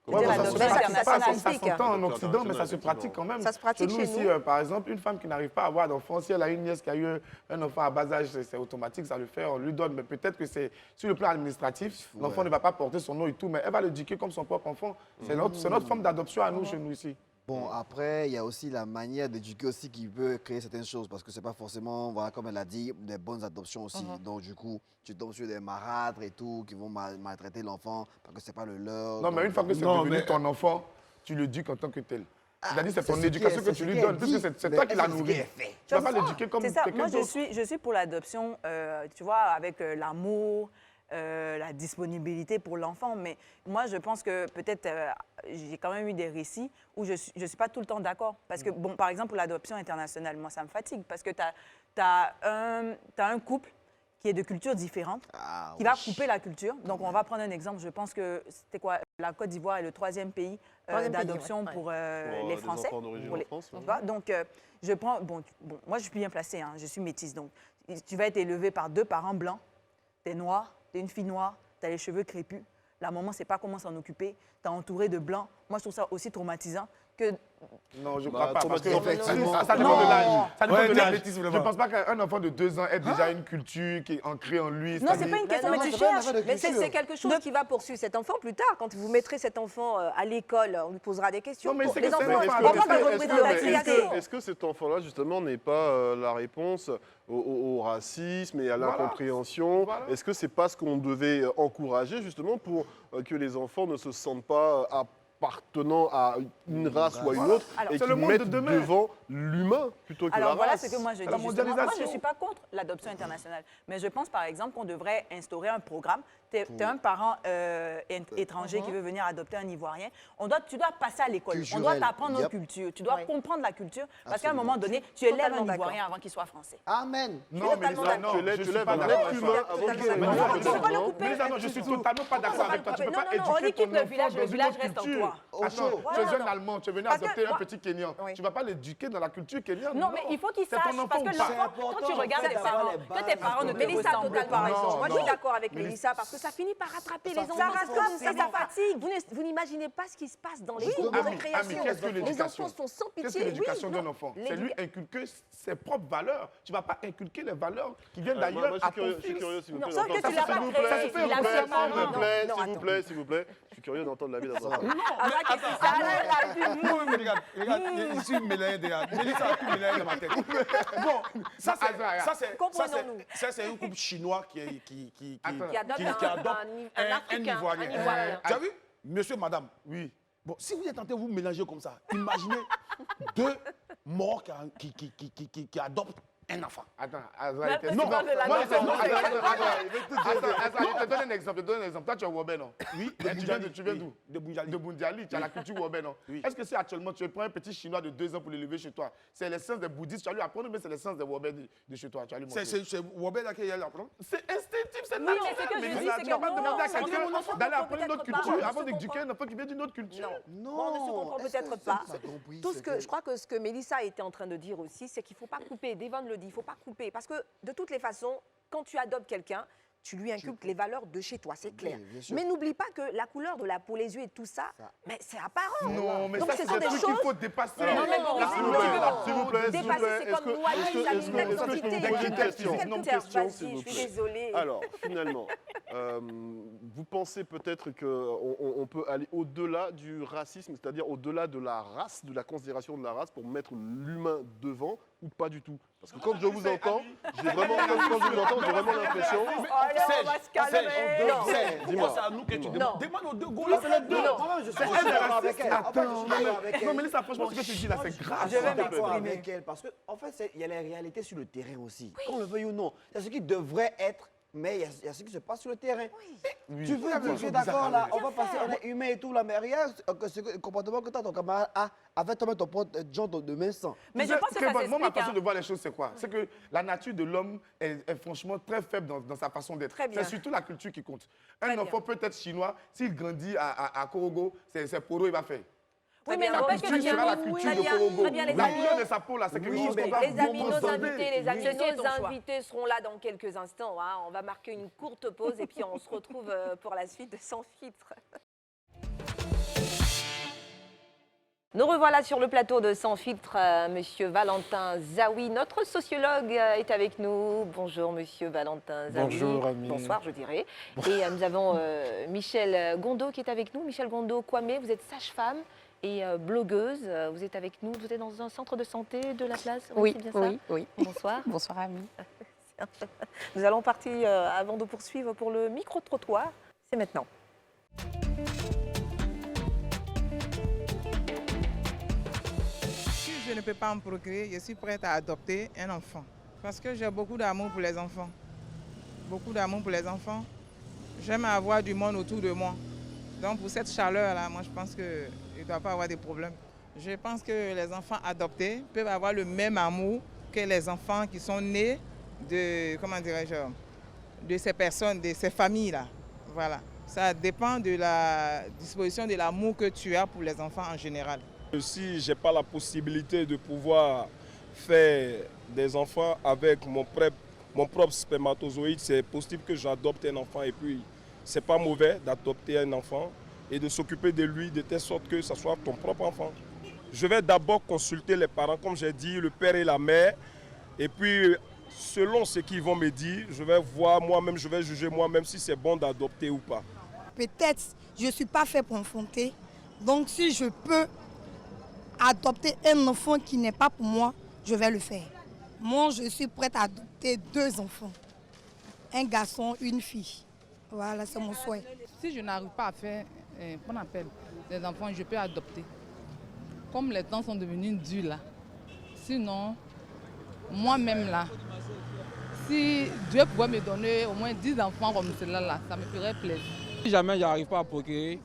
A: Comment
C: Ouais,
A: ça
C: ça
A: se
C: se
A: passe?
C: pratique pas, ça
B: internationalistique.
C: s'entend en
A: Adoption
C: Occident, mais ça se
A: internationale,
C: pratique quand même.
B: Ça se pratique
C: nous
B: chez
C: aussi,
B: nous.
C: par exemple, une femme qui n'arrive pas à avoir d'enfant, si elle a une nièce qui a eu un enfant à bas âge, c'est automatique, ça le fait, on lui donne. Mais peut-être que c'est sur le plan administratif, l'enfant
F: Ouais.
C: ne va pas porter son nom et tout, mais elle va l'éduquer comme son propre enfant. C'est notre forme d'adoption à nous, chez nous ici.
F: Bon, après, il y a aussi la manière d'éduquer aussi qui peut créer certaines choses parce que c'est pas forcément, voilà, comme elle a dit, des bonnes adoptions aussi. Donc, du coup, tu tombes sur des marâtres et tout qui vont maltraiter l'enfant parce que c'est pas le leur.
C: Non, mais une fois que c'est devenu ton enfant, tu l'éduques en tant que tel. C'est-à-dire c'est ton éducation que tu lui donnes, puisque c'est toi qui l'as nourri. Tu ne vas pas l'éduquer comme
D: C'est ça.
C: quelqu'un
D: Moi,
C: d'autre.
D: je suis pour l'adoption, tu vois, avec l'amour, la disponibilité pour l'enfant. Mais moi, je pense que peut-être j'ai quand même eu des récits où je ne suis pas tout le temps d'accord. Parce que, bon, par exemple, pour l'adoption internationale, moi, ça me fatigue. Parce que tu as un couple qui est de cultures différentes, qui va couper la culture. Donc, on va prendre un exemple. Je pense que c'était quoi? La Côte d'Ivoire est le troisième pays d'adoption pour les Français.
A: enfants d'origine
D: Pour les-
A: en France,
D: tu vois? Donc, je prends... Bon, moi, je suis bien placée. Hein, je suis métisse. Donc, tu vas être élevé par 2 parents blancs. Tu es noir, tu es une fille noire, tu as les cheveux crépus. La maman ne sait pas comment s'en occuper. Tu es entouré de blancs. Moi, je trouve ça aussi traumatisant que...
C: Non, je ne
A: Bah,
C: crois pas. Parce que
F: effectivement.
C: ça dépend de l'âge. Ça dépend
E: Ouais,
C: de
E: du
C: l'âge.
E: bêtise,
C: Je
E: vraiment.
C: ne pense pas qu'un enfant de 2 ans ait déjà une culture qui est ancrée en lui.
D: Non, c'est pas une question, mais tu cherches.
B: Mais c'est quelque chose qui va poursuivre cet enfant plus tard. Quand vous mettrez cet enfant à l'école, on lui posera des questions.
C: Non, mais
B: Pour
C: c'est
B: les
C: que c'est
B: enfants,
C: un
B: on
C: enfant
B: parle de
C: adolescent.
B: représentativité.
A: Est-ce que cet enfant-là, justement, n'est pas la réponse au racisme et à
C: Voilà.
A: l'incompréhension?
C: Voilà.
A: Est-ce que c'est pas ce qu'on devait encourager, justement, pour que les enfants ne se sentent pas appartenant à une race ou à une autre
D: Alors,
A: et
C: c'est
A: qui
C: le monde
A: mettent
C: de demain.
A: devant l'humain plutôt que
D: Alors
A: la
D: voilà
A: race?
D: ce que moi je dis.
C: la
D: Justement. Moi, je ne
C: mondialisation.
D: suis pas contre l'adoption internationale. Mais je pense, par exemple, qu'on devrait instaurer un programme. Tu es un parent étranger qui veut venir adopter un Ivoirien. Tu dois passer à l'école. On doit
F: Culturel.
D: t'apprendre notre
F: Yep.
D: culture. Tu dois
B: Ouais.
D: comprendre la culture. Parce qu'à un
F: Absolument.
D: moment donné, tu élèves
B: Totalement
D: un
B: d'accord.
D: Ivoirien avant qu'il soit français.
F: Amen.
C: Non, mais
B: totalement
C: Lisa,
B: d'accord.
C: non,
A: Tu lèves
C: je suis pas
A: un
C: d'accord.
A: être humain avant qu'il soit
B: Non,
C: Mais
B: non,
C: non,
B: on peut pas le
C: non,
B: couper.
C: mais Lisa, non, je suis totalement pas d'accord avec toi. Tu ne peux
B: Non,
C: pas
B: non, non, on
C: éduquer
D: quitte
C: ton
D: le
C: enfant
D: village,
C: dans
D: le
C: une
D: village
C: autre
D: reste en
C: culture.
D: toi.
F: Au
C: Attends,
F: chaud.
C: tu es
D: non,
C: jeune
D: non.
C: Allemand, tu es venu
B: Parce que
C: adopter un
B: moi-
C: petit Kenyan.
B: Oui.
C: Tu ne vas pas l'éduquer dans la culture kenyane.
D: Non, mais il faut qu'il
C: C'est
D: sache.
C: ton enfant
D: Parce que
C: ou pas?
D: l'enfant, quand tu regardes tes parents, que tes parents ne te
B: Mélissa a
D: ressemblent
B: totalement
D: pas.
B: raison. Moi, je suis
C: non.
B: d'accord avec
C: Mélissa-
B: Mélissa parce que ça finit par rattraper les enfants.
C: Ça rate comme ça,
B: ça fatigue. Vous n'imaginez pas ce qui se passe dans les cours de
C: Ami,
B: récréation.
C: qu'est-ce que
B: Les
C: l'éducation?
B: enfants sont sans pitié.
C: Qu'est-ce que l'éducation
B: Oui,
C: d'un
B: non.
C: enfant? C'est lui inculquer ses propres valeurs. Tu ne vas pas inculquer les valeurs qui viennent
A: Moi,
C: d'ailleurs
A: je
C: à
A: suis curieux,
C: ton
A: je suis
C: fils.
A: curieux, s'il vous
D: Non,
A: plaît.
D: sauf que
A: d'entendre-
D: tu l'as
A: S'il
D: pas
A: vous
D: créé,
A: plaît,
D: il a
A: s'il vous
D: fait
A: plaît,
D: parents.
A: s'il vous
B: Non,
A: plaît,
B: non,
A: s'il vous plaît, s'il vous plaît. Je suis curieux d'entendre l'avis d'un enfant.
E: Regarde, je suis mélangé déjà. Mélissa a tout mélangé dans ma tête. Bon, ça c'est un couple chinois qui adopte un Ivoirien. Tu as vu? Monsieur, madame, oui. Bon, si vous êtes en train de vous mélanger comme ça, imaginez 2 morts qui adoptent un enfant.
C: Attends,
E: Non,
C: moi,
E: moi,
C: je te donne un exemple. Toi, tu es Wobé, non?
E: Oui,
C: Tu viens d'où?
E: De Bundiali.
C: De Bundiali, tu as la culture Wobé, non?
E: Oui.
C: Est-ce que si actuellement tu prends un petit Chinois de 2 ans pour l'élever chez toi, c'est l'essence des bouddhistes, tu vas lui apprendre, mais c'est l'essence des Wobé de chez toi, tu vas lui montrer.
E: C'est Wobé là qu'il y a l'apprendre.
C: C'est instinctif, c'est
D: Oui,
C: naturel.
D: mais ce que je
C: mais
D: dis,
C: Lisa,
D: c'est
C: tu vas
D: que
C: pas
D: non,
C: demander à
D: parce que
C: quelqu'un
D: mon enfant
C: d'aller
D: ne
C: apprendre une autre
D: comprend
C: culture
D: pas,
C: avant
D: ne se
C: d'éduquer
D: comprend
C: un enfant qui vient d'une autre culture.
B: Non. On ne se comprend peut-être pas. Tout ce que je crois que ce que Mélissa était en train de dire aussi, c'est qu'il ne faut pas couper. Devon le dit, il ne faut pas couper. Parce que de toutes les façons, quand tu adoptes quelqu'un, tu lui inculques les valeurs de chez toi, c'est clair.
F: bien sûr.
B: Mais n'oublie pas que la couleur de la peau, les yeux et tout ça, mais c'est apparent.
C: Non, mais
B: Donc,
C: ça,
B: ce
C: c'est
B: sont
C: des
B: des
C: trucs qu'il
B: choses.
C: faut dépasser.
B: Non, mais Boris,
A: S'il vous plaît, s'il vous plaît,
B: Dépasser, c'est
A: est-ce
B: comme
A: que-
B: noyer
A: est-ce que-
B: sa
A: est-ce que- est-ce que je peux vous poser une question?
B: Quelle
A: Une
B: terre,
A: question,
B: vas-y,
A: s'il vous
B: je suis
A: plaît.
B: désolée.
A: Alors, finalement, vous pensez peut-être qu'on peut aller au-delà du racisme, c'est-à-dire au-delà de la race, de la considération de la race, pour mettre l'humain devant, ou pas du tout? Parce que quand je vous entends, j'ai vraiment l'impression...
D: On va se calmer.
A: Dis-moi.
E: C'est à nous que tu
B: Non.
E: demandes. Demande aux deux gars.
B: Non, non.
F: Je suis d'accord avec elle. En fait, je suis d'accord avec elle.
C: Non, mais Lisa, franchement, ce que tu dis là, c'est grave.
F: Je vais d'accord avec elle parce qu'en fait, il y a les réalités sur le terrain aussi. Qu'on le veuille ou non. C'est ce qui devrait être mais il y a ce qui se passe sur le terrain.
C: Oui.
F: Tu veux dire que d'accord, là, on va passer, on est humain et tout, là, mais regarde le comportement que ton camarade a avec toi, ton pote John de même sang.
M: Mais je pense que ça
C: Moi, ma
M: s'explique,
C: façon
M: hein.
C: de voir les choses, c'est quoi? C'est que la nature de l'homme est franchement très faible dans sa façon d'être.
B: Très bien.
C: C'est surtout la culture qui compte.
B: Très
C: Un enfant peut être chinois, s'il grandit à Korogo, c'est Poro, il va faire.
B: Oui, mais
C: La
B: n'empêche que
C: culture sera la culture de Korogo.
B: très bien, les
C: La
B: amis.
C: couleur de sa peau, là, c'est quelque chose qu'on va
B: Les amis, nos
C: bombarder.
B: invités,
M: ton choix.
B: seront là dans quelques instants. Hein. On va marquer une courte pause et puis on se retrouve pour la suite de Sans filtre. Nous revoilà sur le plateau de Sans filtre. Monsieur Valentin Zawi, notre sociologue, est avec nous. Bonjour, monsieur Valentin Zawi.
P: Bonjour, Ami.
B: Bonsoir, je dirais. Et nous avons Michel Gondo qui est avec nous. Michel Gondo Kwame, vous êtes sage-femme et blogueuse. Vous êtes avec nous. Vous êtes dans un centre de santé de la place.
Q: Oui,
B: c'est bien ça
Q: oui.
B: Bonsoir.
Q: Bonsoir, Ami.
B: Nous allons partir, avant de poursuivre, pour le micro-trottoir. C'est maintenant.
R: Si je ne peux pas en procréer, je suis prête à adopter un enfant. Parce que j'ai beaucoup d'amour pour les enfants. Beaucoup d'amour pour les enfants. J'aime avoir du monde autour de moi. Donc pour cette chaleur-là, moi je pense qu'il ne doit pas avoir de problème. Je pense que les enfants adoptés peuvent avoir le même amour que les enfants qui sont nés de, comment dirais-je, de ces personnes, de ces familles-là. Voilà. Ça dépend de la disposition de l'amour que tu as pour les enfants en général.
P: Si je n'ai pas la possibilité de pouvoir faire des enfants avec mon propre spermatozoïde, c'est possible que j'adopte un enfant et puis c'est pas mauvais d'adopter un enfant et de s'occuper de lui de telle sorte que ce soit ton propre enfant. Je vais d'abord consulter les parents, comme j'ai dit, le père et la mère, et puis selon ce qu'ils vont me dire, je vais voir moi-même, je vais juger moi-même si c'est bon d'adopter ou pas.
S: Peut-être je ne suis pas fait pour enfanter, donc si je peux adopter un enfant qui n'est pas pour moi, je vais le faire. Moi, je suis prête à adopter 2 enfants, un garçon, une fille. Voilà, c'est mon souhait.
R: Si je n'arrive pas à faire, qu'on appelle, des enfants, je peux adopter. Comme les temps sont devenus durs là. Sinon, moi-même là, si Dieu pouvait me donner au moins 10 enfants comme cela là, ça me ferait plaisir.
T: Si jamais je n'arrive pas à procréer,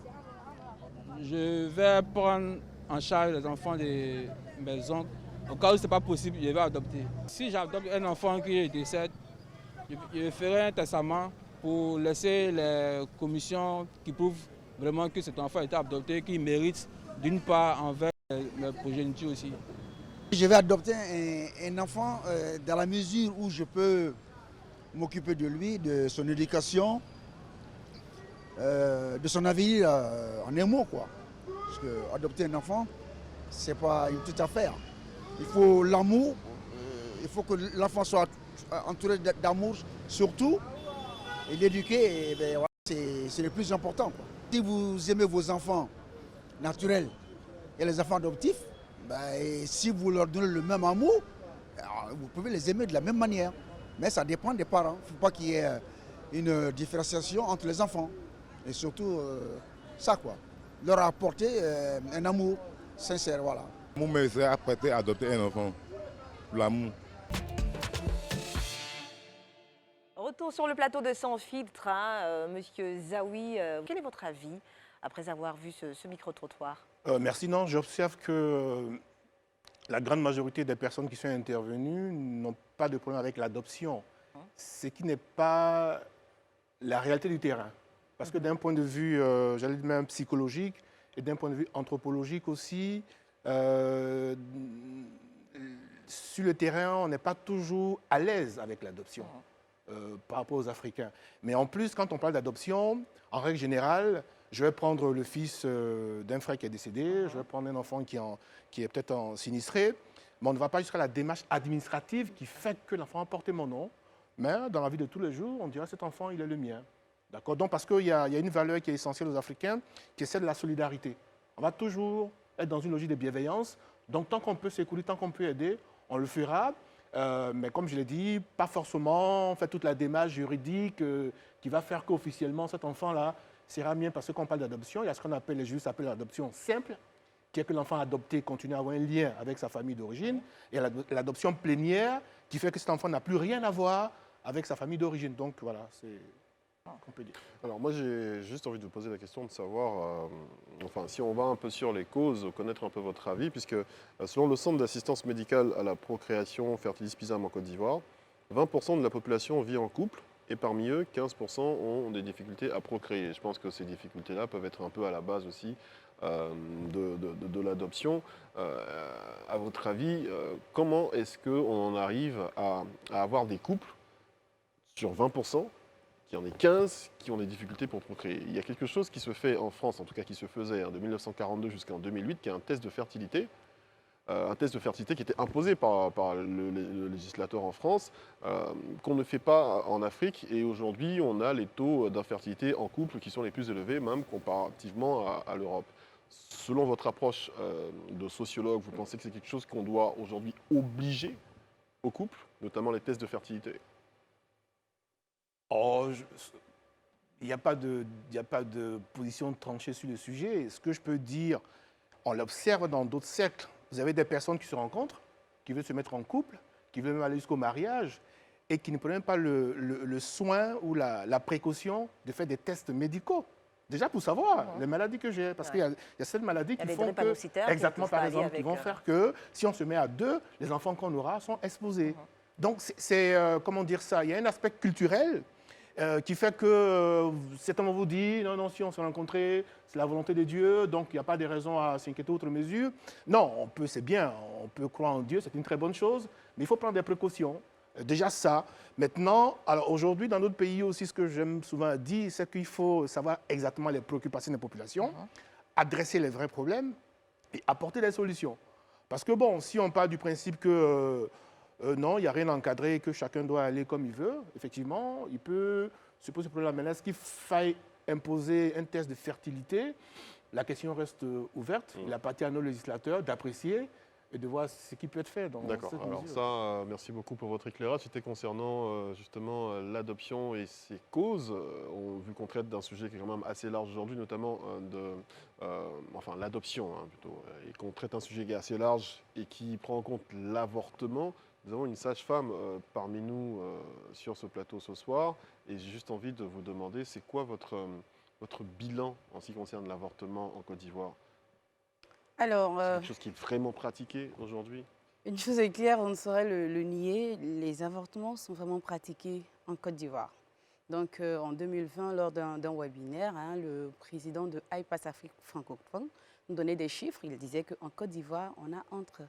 T: je vais prendre en charge les enfants de mes oncles. Au cas où ce n'est pas possible, je vais adopter. Si j'adopte un enfant qui décède, je ferai un testament pour laisser les commissions qui prouvent vraiment que cet enfant a été adopté, qui mérite d'une part envers mes progénitures aussi.
U: Je vais adopter un enfant dans la mesure où je peux m'occuper de lui, de son éducation, de son avenir en un mot, quoi. Parce que adopter un enfant, ce n'est pas une petite affaire. Il faut l'amour, il faut que l'enfant soit entouré d'amour surtout, et l'éduquer, ben, voilà, c'est le plus important, quoi. Si vous aimez vos enfants naturels et les enfants adoptifs, ben, et si vous leur donnez le même amour, vous pouvez les aimer de la même manière. Mais ça dépend des parents. Il ne faut pas qu'il y ait une différenciation entre les enfants. Et surtout, ça, quoi. Leur apporter un amour sincère, voilà.
V: Moi, je serais prêt à adopter un enfant pour l'amour.
B: Retour sur le plateau de Sans filtre, hein, monsieur Zawi. Quel est votre avis après avoir vu ce micro-trottoir?
E: Merci. Non, j'observe que la grande majorité des personnes qui sont intervenues n'ont pas de problème avec l'adoption, ce qui n'est pas la réalité du terrain. Parce que d'un point de vue, j'allais dire même psychologique, et d'un point de vue anthropologique aussi, sur le terrain, on n'est pas toujours à l'aise avec l'adoption par rapport aux Africains. Mais en plus, quand on parle d'adoption, en règle générale, je vais prendre le fils d'un frère qui est décédé, je vais prendre un enfant qui est peut-être sinistré, mais on ne va pas jusqu'à la démarche administrative qui fait que l'enfant a porté mon nom. Mais dans la vie de tous les jours, on dirait cet enfant, il est le mien. D'accord? Donc, parce qu'il y a une valeur qui est essentielle aux Africains, qui est celle de la solidarité. On va toujours être dans une logique de bienveillance. Donc, tant qu'on peut s'écouler, tant qu'on peut aider, on le fera. Mais comme je l'ai dit, pas forcément faire toute la démarche juridique qui va faire qu'officiellement, cet enfant-là sera mien. Parce que quand on parle d'adoption, il y a ce qu'on appelle, les juristes appellent l'adoption simple, qui est que l'enfant adopté continue à avoir un lien avec sa famille d'origine. Et l'adoption plénière, qui fait que cet enfant n'a plus rien à voir avec sa famille d'origine. Donc voilà, c'est on peut dire.
A: Alors moi j'ai juste envie de vous poser la question de savoir, enfin si on va un peu sur les causes, connaître un peu votre avis, puisque selon le Centre d'assistance médicale à la procréation Fertilis Pisam en Côte d'Ivoire, 20% de la population vit en couple et parmi eux, 15% ont des difficultés à procréer. Je pense que ces difficultés-là peuvent être un peu à la base aussi de l'adoption. À votre avis, comment est-ce qu'on en arrive à avoir des couples sur 20% qu'il y en ait 15 qui ont des difficultés pour procréer? Il y a quelque chose qui se fait en France, en tout cas qui se faisait de 1942 jusqu'en 2008, qui est un test de fertilité. Un test de fertilité qui était imposé par le législateur en France, qu'on ne fait pas en Afrique. Et aujourd'hui, on a les taux d'infertilité en couple qui sont les plus élevés, même comparativement à l'Europe. Selon votre approche de sociologue, vous pensez que c'est quelque chose qu'on doit aujourd'hui obliger aux couples, notamment les tests de fertilité?
E: Il n'y a pas de position tranchée sur le sujet. Ce que je peux dire, on l'observe dans d'autres cercles. Vous avez des personnes qui se rencontrent, qui veulent se mettre en couple, qui veulent même aller jusqu'au mariage et qui ne prennent pas le soin ou la précaution de faire des tests médicaux. Déjà pour savoir les maladies que j'ai. Parce qu'il y a certaines maladies qui font que, exactement par exemple, qui vont faire que si on se met à deux, les enfants qu'on aura sont exposés. Donc c'est, comment dire ça, il y a un aspect culturel qui fait que certains vont vous dire non, si on s'est rencontrés, c'est la volonté de Dieu, donc il n'y a pas de raison à s'inquiéter outre mesure. Non, c'est bien, on peut croire en Dieu, c'est une très bonne chose, mais il faut prendre des précautions. Déjà ça. Maintenant, alors aujourd'hui, dans notre pays aussi, ce que j'aime souvent dire, c'est qu'il faut savoir exactement les préoccupations des populations, adresser les vrais problèmes et apporter des solutions. Parce que bon, si on part du principe que non, il n'y a rien encadré, que chacun doit aller comme il veut, effectivement, il peut se poser ce problème. Maintenant, est-ce qu'il faille imposer un test de fertilité? La question reste ouverte. Il appartient à nos législateurs d'apprécier et de voir ce qui peut être fait.
A: D'accord. Alors ça, merci beaucoup pour votre éclairage. C'était concernant justement l'adoption et ses causes. Vu qu'on traite d'un sujet qui est quand même assez large aujourd'hui, notamment l'adoption plutôt, et qu'on traite un sujet qui est assez large et qui prend en compte l'avortement. Nous avons une sage-femme parmi nous sur ce plateau ce soir et j'ai juste envie de vous demander, c'est quoi votre bilan en ce qui concerne l'avortement en Côte d'Ivoire?
G: Alors,
A: c'est quelque chose qui est vraiment pratiqué aujourd'hui?
G: Une chose est claire, on ne saurait le nier, les avortements sont vraiment pratiqués en Côte d'Ivoire. Donc en 2020, lors d'un webinaire, le président de IPAS Afrique francophone nous donnait des chiffres. Il disait qu'en Côte d'Ivoire, on a entre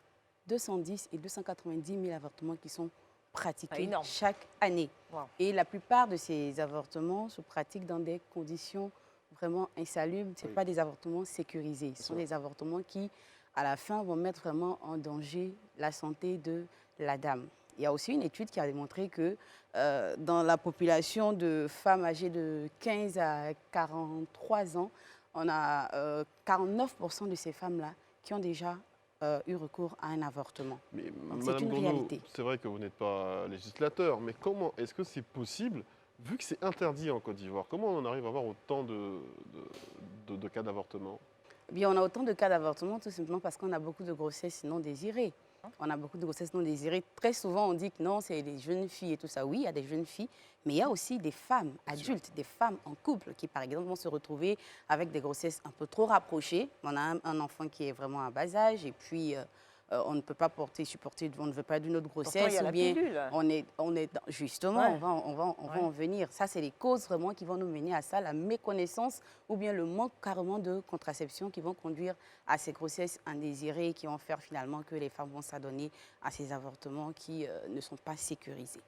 G: 210 et 290 000 avortements qui sont pratiqués chaque année. Wow. Et la plupart de ces avortements se pratiquent dans des conditions vraiment insalubres. Ce ne sont pas des avortements sécurisés. Ce sont des avortements qui, à la fin, vont mettre vraiment en danger la santé de la dame. Il y a aussi une étude qui a démontré que dans la population de femmes âgées de 15 à 43 ans, on a 49% de ces femmes-là qui ont déjà eu recours à un avortement. C'est une réalité.
A: C'est vrai que vous n'êtes pas législateur, mais comment est-ce que c'est possible, vu que c'est interdit en Côte d'Ivoire, comment on en arrive à avoir autant de cas d'avortement?
G: Bien, on a autant de cas d'avortement tout simplement parce qu'on a beaucoup de grossesses non désirées. On a beaucoup de grossesses non désirées. Très souvent, on dit que non, c'est les jeunes filles et tout ça. Oui, il y a des jeunes filles, mais il y a aussi des femmes adultes, des femmes en couple qui, par exemple, vont se retrouver avec des grossesses un peu trop rapprochées. On a un enfant qui est vraiment à bas âge et puis on ne peut pas supporter, on ne veut pas d'une autre grossesse.
B: Pourtant, il y a
G: ou bien on est justement, on va en venir. Ça, c'est les causes vraiment qui vont nous mener à ça, la méconnaissance ou bien le manque carrément de contraception qui vont conduire à ces grossesses indésirées qui vont faire finalement que les femmes vont s'adonner à ces avortements qui ne sont pas sécurisés.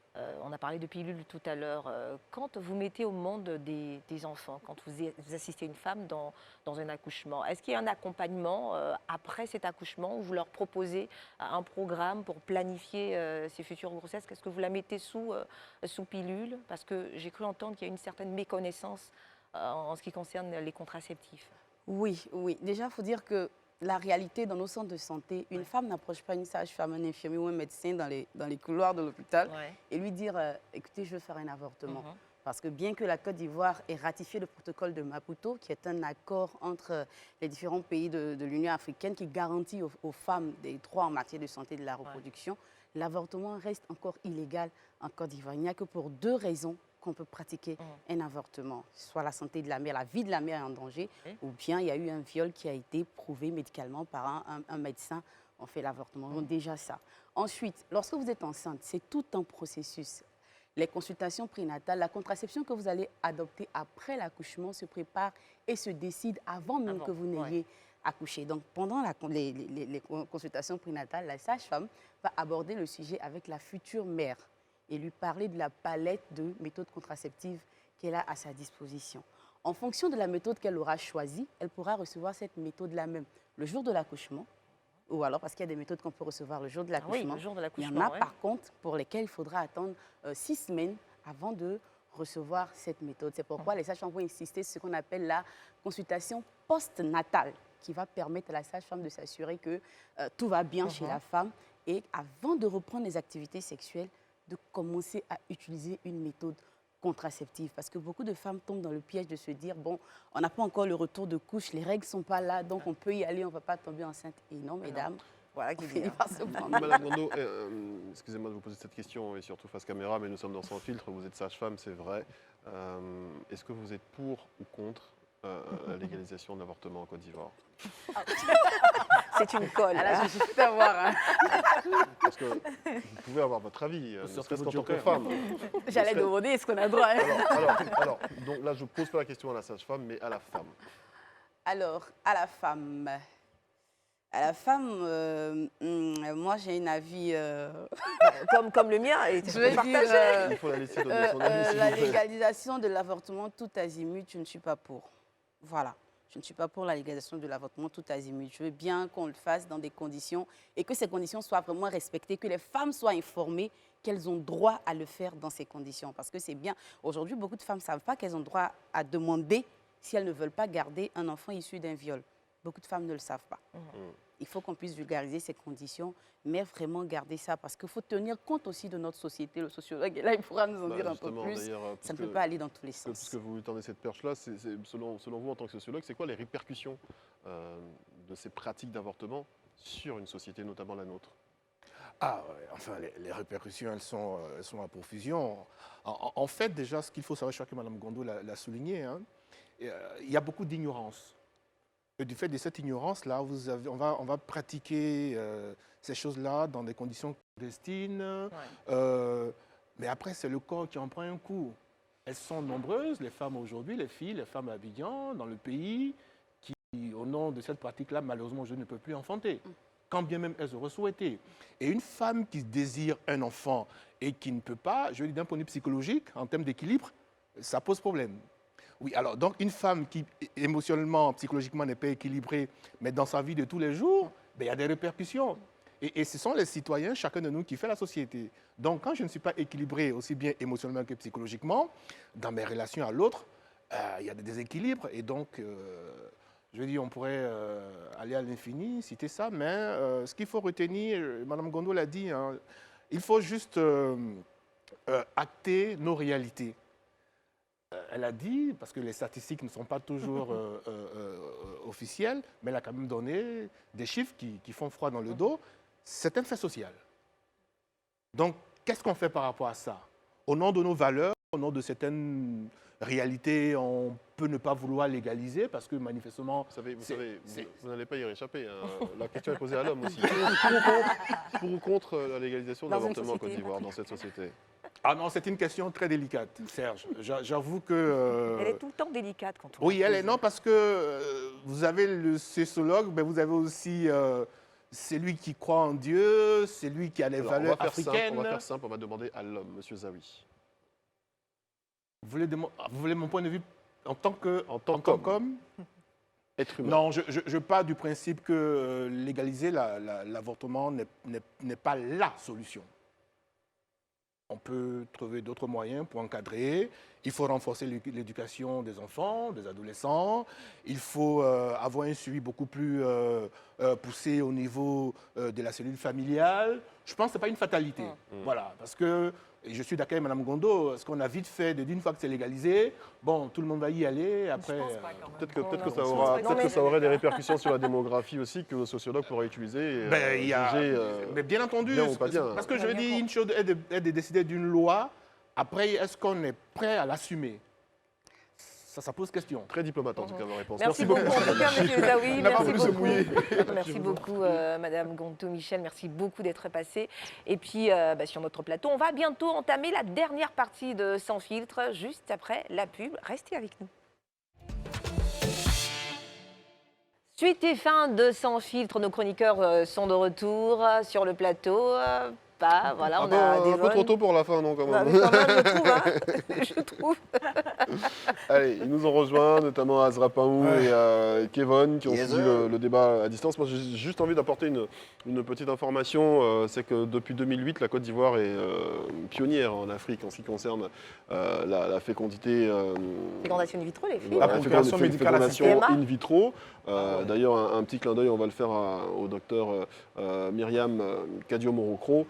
B: On a parlé de pilules tout à l'heure. Quand vous mettez au monde des enfants, quand vous assistez une femme dans un accouchement, est-ce qu'il y a un accompagnement après cet accouchement où vous leur proposez un programme pour planifier ces futures grossesses? Est-ce que vous la mettez sous pilule? Parce que j'ai cru entendre qu'il y a une certaine méconnaissance en ce qui concerne les contraceptifs.
G: Oui. Déjà, il faut dire que la réalité dans nos centres de santé, une femme n'approche pas une sage-femme, un infirmier ou un médecin dans les couloirs de l'hôpital et lui dire écoutez, je veux faire un avortement. Parce que bien que la Côte d'Ivoire ait ratifié le protocole de Maputo, qui est un accord entre les différents pays de l'Union africaine qui garantit aux femmes des droits en matière de santé et de la reproduction, l'avortement reste encore illégal en Côte d'Ivoire. Il n'y a que pour 2 raisons qu'on peut pratiquer un avortement. Soit la santé de la mère, la vie de la mère est en danger, ou bien il y a eu un viol qui a été prouvé médicalement par un médecin. On fait l'avortement. Donc déjà ça. Ensuite, lorsque vous êtes enceinte, c'est tout un processus. Les consultations prénatales, la contraception que vous allez adopter après l'accouchement se prépare et se décide avant même que vous n'ayez accouché. Donc pendant les consultations prénatales, la sage-femme va aborder le sujet avec la future mère et lui parler de la palette de méthodes contraceptives qu'elle a à sa disposition. En fonction de la méthode qu'elle aura choisie, elle pourra recevoir cette méthode-là même le jour de l'accouchement, ou alors parce qu'il y a des méthodes qu'on peut recevoir le jour de l'accouchement. Il y en a par contre pour lesquelles il faudra attendre 6 semaines avant de recevoir cette méthode. C'est pourquoi les sages-femmes vont insister sur ce qu'on appelle la consultation post-natale, qui va permettre à la sage-femme de s'assurer que tout va bien chez la femme et avant de reprendre les activités sexuelles, de commencer à utiliser une méthode contraceptive. Parce que beaucoup de femmes tombent dans le piège de se dire, bon, on n'a pas encore le retour de couche, les règles ne sont pas là, donc on peut y aller, on ne va pas tomber enceinte. Et non, mesdames, voilà qui finit par se prendre.
A: Madame Gondo, excusez-moi de vous poser cette question, et surtout face caméra, mais nous sommes dans Sans filtre, vous êtes sage-femme, c'est vrai. Est-ce que vous êtes pour ou contre la légalisation de l'avortement en Côte d'Ivoire?
B: C'est une colle.
G: Là, je suis tout à voir. Hein.
A: Parce que vous pouvez avoir votre avis, ne serait-ce qu'en tant que femme.
G: J'allais demander, est-ce qu'on a droit
A: alors, donc là, je ne pose pas la question à la sage-femme, mais à la femme.
G: Alors, à la femme. À la femme, moi, j'ai un avis...
B: comme le mien, et
G: je veux dire,
A: il faut la laisser donner son avis,
G: la légalisation de l'avortement tout azimut, je ne suis pas pour. Voilà. Je ne suis pas pour la légalisation de l'avortement tout azimut. Je veux bien qu'on le fasse dans des conditions et que ces conditions soient vraiment respectées, que les femmes soient informées qu'elles ont droit à le faire dans ces conditions. Parce que c'est bien. Aujourd'hui, beaucoup de femmes ne savent pas qu'elles ont droit à demander si elles ne veulent pas garder un enfant issu d'un viol. Beaucoup de femmes ne le savent pas. Il faut qu'on puisse vulgariser ces conditions, mais vraiment garder ça, parce qu'il faut tenir compte aussi de notre société. Le sociologue, là, il pourra nous en dire un peu plus. Ça ne peut pas aller dans tous les sens.
A: Puisque vous lui tendez cette perche-là, selon vous, en tant que sociologue, c'est quoi les répercussions de ces pratiques d'avortement sur une société, notamment la nôtre?
K: Enfin, les répercussions, elles sont à profusion. En fait, déjà, ce qu'il faut savoir, je crois que Mme Gondo l'a souligné, hein, il y a beaucoup d'ignorance. Et du fait de cette ignorance-là, on va pratiquer ces choses-là dans des conditions clandestines. Mais après, c'est le corps qui en prend un coup. Elles sont nombreuses, les femmes aujourd'hui, les filles, les femmes à Abidjan, dans le pays, qui, au nom de cette pratique-là, malheureusement, je ne peux plus enfanter. Quand bien même elles auraient souhaité. Et une femme qui désire un enfant et qui ne peut pas, je dis d'un point de vue psychologique, en termes d'équilibre, ça pose problème. Oui, alors donc une femme qui émotionnellement, psychologiquement n'est pas équilibrée, mais dans sa vie de tous les jours, il y a des répercussions. Et ce sont les citoyens, chacun de nous, qui fait la société. Donc quand je ne suis pas équilibré aussi bien émotionnellement que psychologiquement, dans mes relations à l'autre, il y a des déséquilibres. Et donc, je veux dire, on pourrait aller à l'infini, citer ça, mais ce qu'il faut retenir, Mme Gondo l'a dit, hein, il faut juste acter nos réalités. Elle a dit, parce que les statistiques ne sont pas toujours officielles, mais elle a quand même donné des chiffres qui font froid dans le dos. C'est un fait social. Donc, qu'est-ce qu'on fait par rapport à ça? Au nom de nos valeurs, au nom de certaines réalités, on peut ne pas vouloir légaliser parce que manifestement...
A: Vous savez, vous n'allez pas y réchapper. Hein. La question est posée à l'homme aussi. Pour ou contre la légalisation de l'avortement en Côte d'Ivoire, dans cette société?
K: Ah non, c'est une question très délicate, Serge. J'avoue que...
B: Elle est tout le temps délicate quand on...
K: Oui, elle est... Non, parce que vous avez le sociologue, mais vous avez aussi celui qui croit en Dieu, celui qui a les valeurs africaines.
A: On va faire simple, on va demander à l'homme, M. Zawi.
K: Vous voulez mon point de vue en tant qu'homme?
A: Être humain.
K: Non, je pars du principe que légaliser l'avortement n'est pas la solution. On peut trouver d'autres moyens pour encadrer
E: Il faut renforcer l'éducation des enfants, des adolescents. Il faut avoir un suivi beaucoup plus poussé au niveau de la cellule familiale. Je pense que ce n'est pas une fatalité. Voilà, parce que, et je suis d'accord avec Mme Gondo, ce qu'on a vite fait, d'une fois que c'est légalisé, bon, tout le monde va y aller. Après,
A: peut-être que ça aurait des répercussions sur la démographie aussi que le sociologue pourrait utiliser.
E: Mais bien entendu,
A: bien ou pas bien.
E: parce que je veux dire, une chose est de décider d'une loi. Après, est-ce qu'on est prêt à l'assumer? Ça pose question.
A: Très diplomate en tout cas, ma réponse.
B: Merci beaucoup, en tout cas, M. Zawi. Merci beaucoup, Mme Gonto-Michel. Merci beaucoup d'être passée. Et puis, sur notre plateau, on va bientôt entamer la dernière partie de Sans filtre, juste après la pub. Restez avec nous. Suite et fin de Sans filtre, nos chroniqueurs sont de retour sur le plateau. Voilà, on a
A: un peu trop tôt pour la fin, non, quand même.
B: Quand même, je trouve. Hein. Je trouve.
A: Allez, ils nous ont rejoints, notamment Azra Paou et Kevin, qui ont suivi le débat à distance. Moi, j'ai juste envie d'apporter une petite information. C'est que depuis 2008, la Côte d'Ivoire est pionnière en Afrique en ce qui concerne la fécondité.
B: Fécondation in vitro, les filles.
C: La procréation médicale
A: fécondation in vitro. D'ailleurs, un petit clin d'œil, on va le faire au docteur Myriam Kadio-Morocro.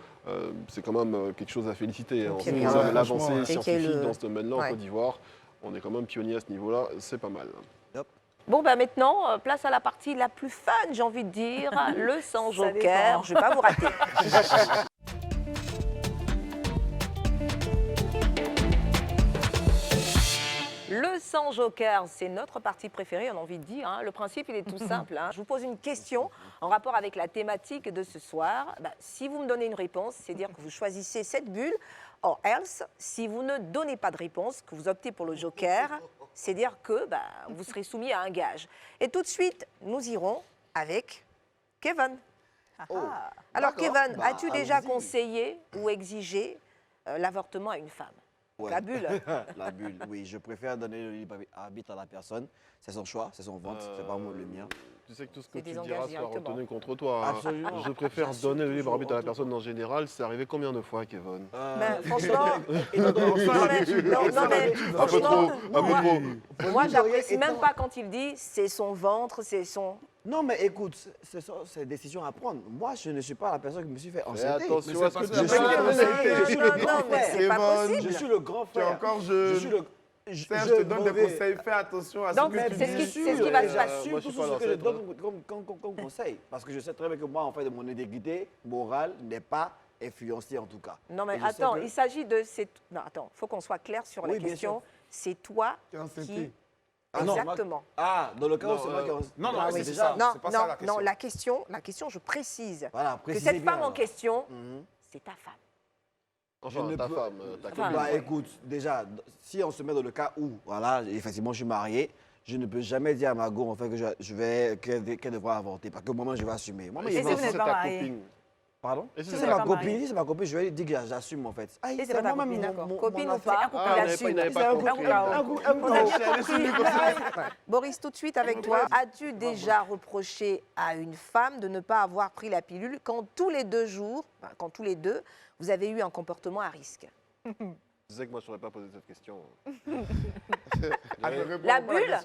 A: C'est quand même quelque chose à féliciter. En ce qui concerne l'avancée scientifique dans ce domaine-là en Côte d'Ivoire, on est quand même pionnier à ce niveau-là, c'est pas mal.
B: Bon, maintenant, place à la partie la plus fun, j'ai envie de dire, le sans joker. Je ne vais pas vous rater. Le sans joker, c'est notre partie préférée, on a envie de dire. Hein. Le principe, il est tout simple. Hein. Je vous pose une question en rapport avec la thématique de ce soir. Si vous me donnez une réponse, c'est dire que vous choisissez cette bulle. Or else, si vous ne donnez pas de réponse, que vous optez pour le joker, c'est dire que vous serez soumis à un gage. Et tout de suite, nous irons avec Kevin. Alors Kevin, as-tu déjà conseillé ou exigé l'avortement à une femme?
F: Ouais.
B: La bulle.
F: La bulle, oui. Je préfère donner le libre arbitre à la personne. C'est son choix, c'est son ventre, c'est pas le mien.
A: Tu sais que tout ce que tu diras sera retenu contre toi.
F: Absolument.
A: Je préfère donner le libre arbitre à la personne en général. C'est arrivé combien de fois, Kevin?
B: Franchement,
A: un peu trop.
B: Moi, j'apprécie même pas quand il dit c'est son ventre, c'est son...
F: Non, mais écoute, ce sont ces décisions à prendre. Moi, je ne suis pas la personne qui me suis fait enceinter.
A: Attention à ce que tu dis.
F: Je suis le grand frère.
B: C'est pas possible.
F: Je suis le grand frère.
C: Tu es encore jeune. Serge, je te donne des conseils, fais attention à ce que tu dis.
B: C'est ce qui va se passer.
F: Tout ce que je donne comme conseil. Parce que je sais très bien que moi, en fait, de mon intégrité morale n'est pas influencée en tout cas.
B: Non, mais attends, il s'agit de... Non, attends, il faut qu'on soit clair sur la question. C'est toi qui... Exactement.
F: Dans le cas où c'est moi qui...
E: Non, c'est
F: déjà...
B: Non, la question, je précise que cette
F: bien,
B: femme en question, c'est ta femme.
A: Enfin, ta femme.
F: Écoute, déjà, si on se met dans le cas où, voilà, effectivement, je suis marié, je ne peux jamais dire à ma go en fait qu'elle devra avorter, parce que moi, je vais assumer.
B: Et si vous n'êtes pas marié?
F: Pardon? Si c'est ma copine, je vais lui dire que j'assume en fait.
B: Et c'est pas ta copine, d'accord. Copine ou pas,
A: il n'avait pas compris.
B: Boris, tout de suite avec toi. As-tu déjà reproché à une femme de ne pas avoir pris la pilule quand tous les 2 jours, quand tous les deux, vous avez eu un comportement à risque?
A: Je disais que moi, je n'aurais pas posé cette question.
B: La bulle?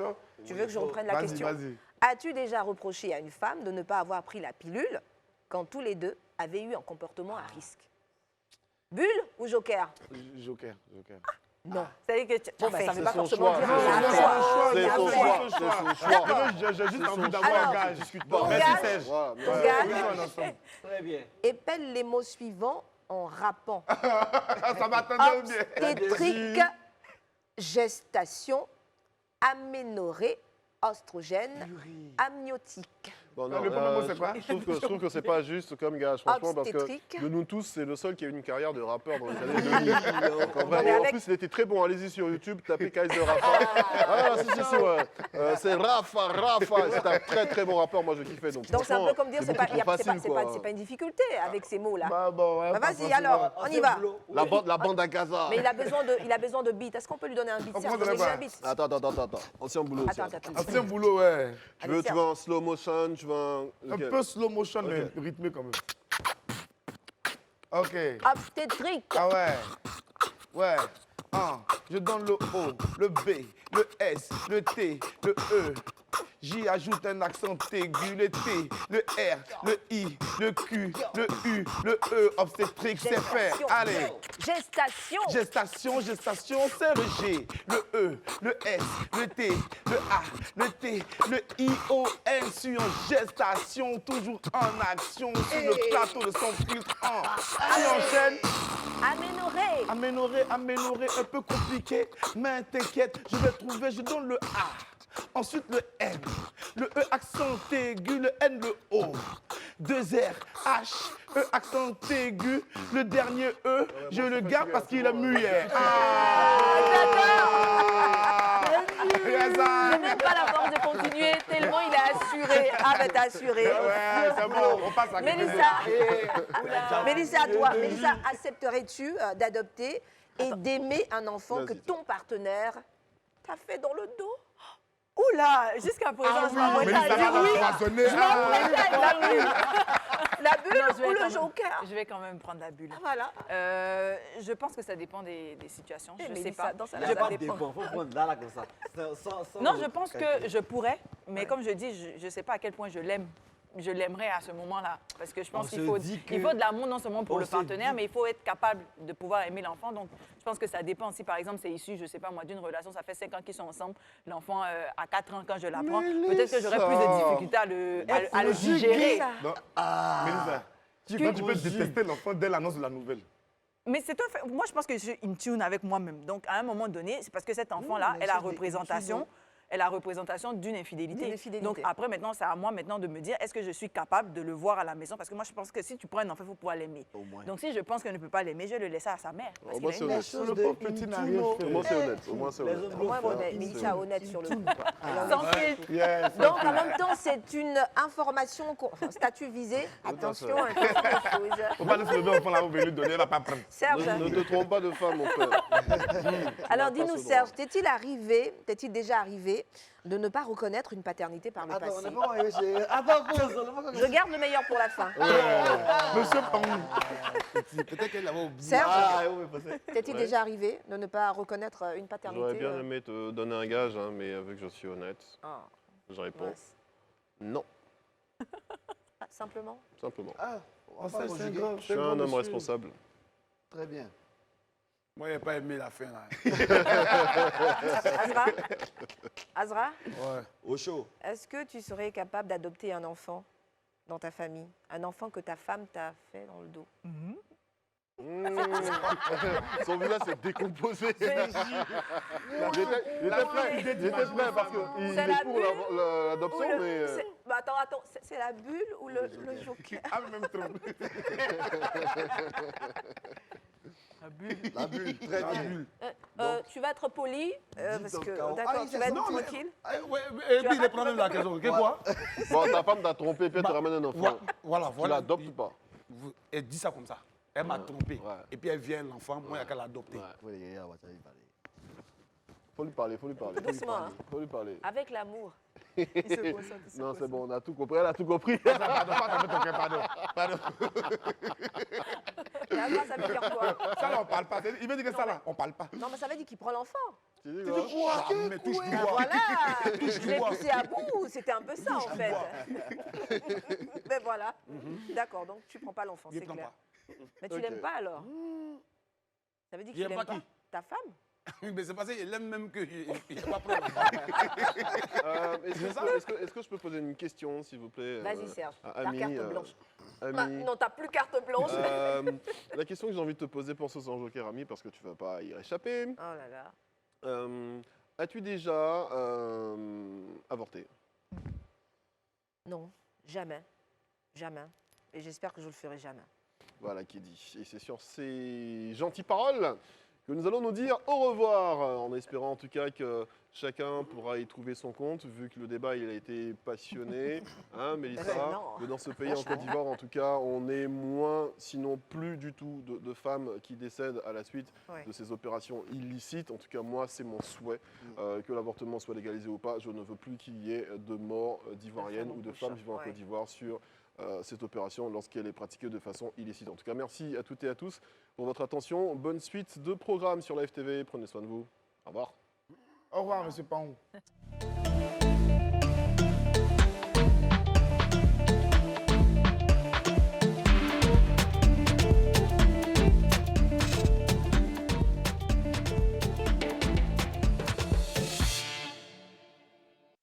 B: Tu veux que je reprenne la question? As-tu déjà reproché à une femme de ne pas avoir pris la pilule quand tous les deux avaient eu un comportement à risque? Bulle ou joker?
C: Joker.
B: Non. Ça veut que ça ne veut pas
A: son
B: forcément
A: choix.
B: dire...
A: C'est son choix.
C: J'ai juste envie d'avoir un gage.
B: Merci Serge.
F: Très bien.
B: Épelle les mots suivants en rappant.
C: Ça m'attendait bien.
B: Obstétrique, gestation, aménorrhée, oestrogène, amniotique.
A: Bon, non,
C: le premier mot, c'est quoi?
A: Je trouve que c'est pas juste comme gage, franchement, parce que de nous tous, c'est le seul qui a eu une carrière de rappeur dans les années 2000. En plus, il était très bon. Allez-y sur YouTube, tapez Kaiser Rafa. Ouais. C'est Rafa. C'est un très très bon rappeur, moi je kiffais. Donc
B: c'est un peu comme dire, c'est pas une difficulté avec ces mots-là. Vas-y, alors, on y va.
A: La bande à Gaza.
B: Mais il a besoin de beat. Est-ce qu'on peut lui donner un beat?
A: Attends. Ancien boulot.
C: Ancien boulot, ouais.
A: Tu veux un slow motion?
C: Un peu slow motion, mais rythmé quand même. Ok.
B: Obstétrique.
C: Ah ouais. Je donne le O, le B, le S, le T, le E. J'y ajoute un accent aigu, le T, le R, le I, le Q, le U, le E. Obstétrique, c'est faire. Allez.
B: Gestation.
C: Gestation, c'est le G, le E, le S, le T, le A, le T, le I, O, N. Sur gestation, toujours en action sur le plateau de son filtre. Allez, enchaîne. Aménorer, un peu compliqué, mais t'inquiète, je vais trouver, je donne le A. Ensuite le N, le E accent aigu, le N, le O. 2 R, H, E accent aigu, le dernier E, je le garde parce qu'il est muet.
B: Je n'ai même pas la force de continuer, tellement il est assuré. Ah, ben t'es assuré.
C: Ouais, c'est bon, on passe à
B: Mélissa, toi, Mélissa, accepterais-tu d'adopter et d'aimer un enfant que ton partenaire t'a fait dans le dos?
D: Oula, jusqu'à présent, je m'apprêtais à dire oui. Je m'apprêtais à dire oui.
B: La bulle ou le joker?
D: Je vais quand même prendre la bulle.
B: Voilà.
D: Je pense que ça dépend des situations. Je ne sais pas.
F: Ça dépend. Faut prendre là comme ça.
D: Non, je pense que je pourrais, mais comme je dis, je ne sais pas à quel point je l'aime. Je l'aimerais à ce moment-là. Parce que je pense qu'il faut de l'amour non seulement pour le partenaire, mais il faut être capable de pouvoir aimer l'enfant. Donc, je pense que ça dépend. Si, par exemple, c'est issu, je ne sais pas moi, d'une relation, ça fait 5 ans qu'ils sont ensemble, l'enfant a 4 ans quand je l'apprends, peut-être que j'aurais plus de difficultés à le digérer.
C: Mélissa, tu peux détester l'enfant dès l'annonce de la nouvelle.
D: Mais c'est un fait. Moi, je pense que je suis in tune avec moi-même. Donc, à un moment donné, c'est parce que cet enfant-là est la représentation d'une infidélité. Donc après, maintenant, c'est à moi maintenant de me dire, est-ce que je suis capable de le voir à la maison? Parce que moi, je pense que si tu prends un enfant, il faut pouvoir l'aimer. Donc si je pense qu'elle ne peut pas l'aimer, je vais le laisser à sa mère.
A: Au moins, c'est honnête.
C: Le pauvre petit n'a rien fait.
A: Au moins, c'est honnête. Au moins, c'est honnête.
B: Au moins, Mélissa est honnête sur le coup.
D: Sans filtre.
B: Donc, en même temps, c'est une information, statut visé. Attention, il
C: ne faut pas laisser le bébé enfant là où venir donner la paperasse.
B: Serge.
A: Ne te trompe pas de femme, mon frère.
B: Alors, dis-nous, Serge, t'est-il déjà arrivé de ne pas reconnaître une paternité par le passé? Je garde le meilleur pour la fin.
C: Monsieur
U: peut-être qu'elle l'avait oublié.
B: Serge, t'est-il déjà arrivé de ne pas reconnaître une paternité?
A: J'aurais bien aimé te donner un gage, hein, mais vu que je suis honnête, je réponds non.
B: Simplement?
A: Simplement.
C: je
A: suis un homme responsable.
U: Très bien.
E: Moi, je n'ai pas aimé la fin. Là.
B: Azra?
U: Ouais. Au chaud.
B: Est-ce que tu serais capable d'adopter un enfant dans ta famille? Un enfant que ta femme t'a fait dans le dos?
A: Son visage s'est décomposé. J'étais prêt parce qu'il est pour l'adoption, mais...
B: Attends, c'est la bulle ou le joker?
C: même trop.
U: La bulle, très bien.
B: Tu vas être poli, parce que, d'accord, tu vas être tranquille.
E: Et puis, les problèmes de la question, qu'est-ce quoi?
A: Bon, ta femme t'a trompé, puis elle te ramène un enfant.
E: Voilà.
A: Tu l'adoptes ou pas?
E: Elle dit ça comme ça. Elle m'a trompé. Et puis, elle vient, l'enfant, moi, il n'y a qu'à l'adopter.
A: Faut lui parler.
B: Doucement.
A: Faut lui parler.
B: Avec l'amour.
A: Non, c'est bon, on a tout compris. Elle a tout compris.
C: Pardon.
B: Ça veut dire quoi?
C: Ça, là, on parle pas. Il veut dire que ça, là, on parle pas.
B: Non, mais ça veut dire qu'il prend l'enfant.
A: Tu dis
C: quoi? Mais touche du bois.
B: Voilà. Je l'ai poussé à bout. C'était un peu ça, en fait. Mais voilà. D'accord, donc tu prends pas l'enfant, c'est clair. Mais tu l'aimes pas, alors? Ça veut dire que tu l'aimes pas ta femme?
E: Mais c'est parce qu'il aime même qu'il n'est pas prêt.
A: Est-ce que je peux poser une question, s'il vous plaît?
B: Vas-y, Serge.
A: Ami,
B: carte blanche.
A: Ami.
B: Non, t'as plus carte blanche.
A: La question que j'ai envie de te poser pour ce sans joker, Ami, parce que tu ne vas pas y échapper.
B: Oh là là.
A: As-tu déjà avorté?
B: Non, jamais. Jamais. Et j'espère que je le ferai jamais.
A: Voilà qui dit. Et c'est sur ces gentilles paroles que nous allons nous dire au revoir, en espérant en tout cas que chacun pourra y trouver son compte, vu que le débat il a été passionné, hein, Mélissa, mais dans ce pays, en Côte d'Ivoire, en tout cas, on est moins, sinon plus du tout, de femmes qui décèdent à la suite de ces opérations illicites. En tout cas, moi, c'est mon souhait, que l'avortement soit légalisé ou pas. Je ne veux plus qu'il y ait de morts d'Ivoiriennes ou de femmes vivant en Côte d'Ivoire sur cette opération lorsqu'elle est pratiquée de façon illicite. En tout cas, merci à toutes et à tous pour votre attention. Bonne suite de programmes sur la FTV. Prenez soin de vous. Au revoir.
C: Au revoir, M. Pangou.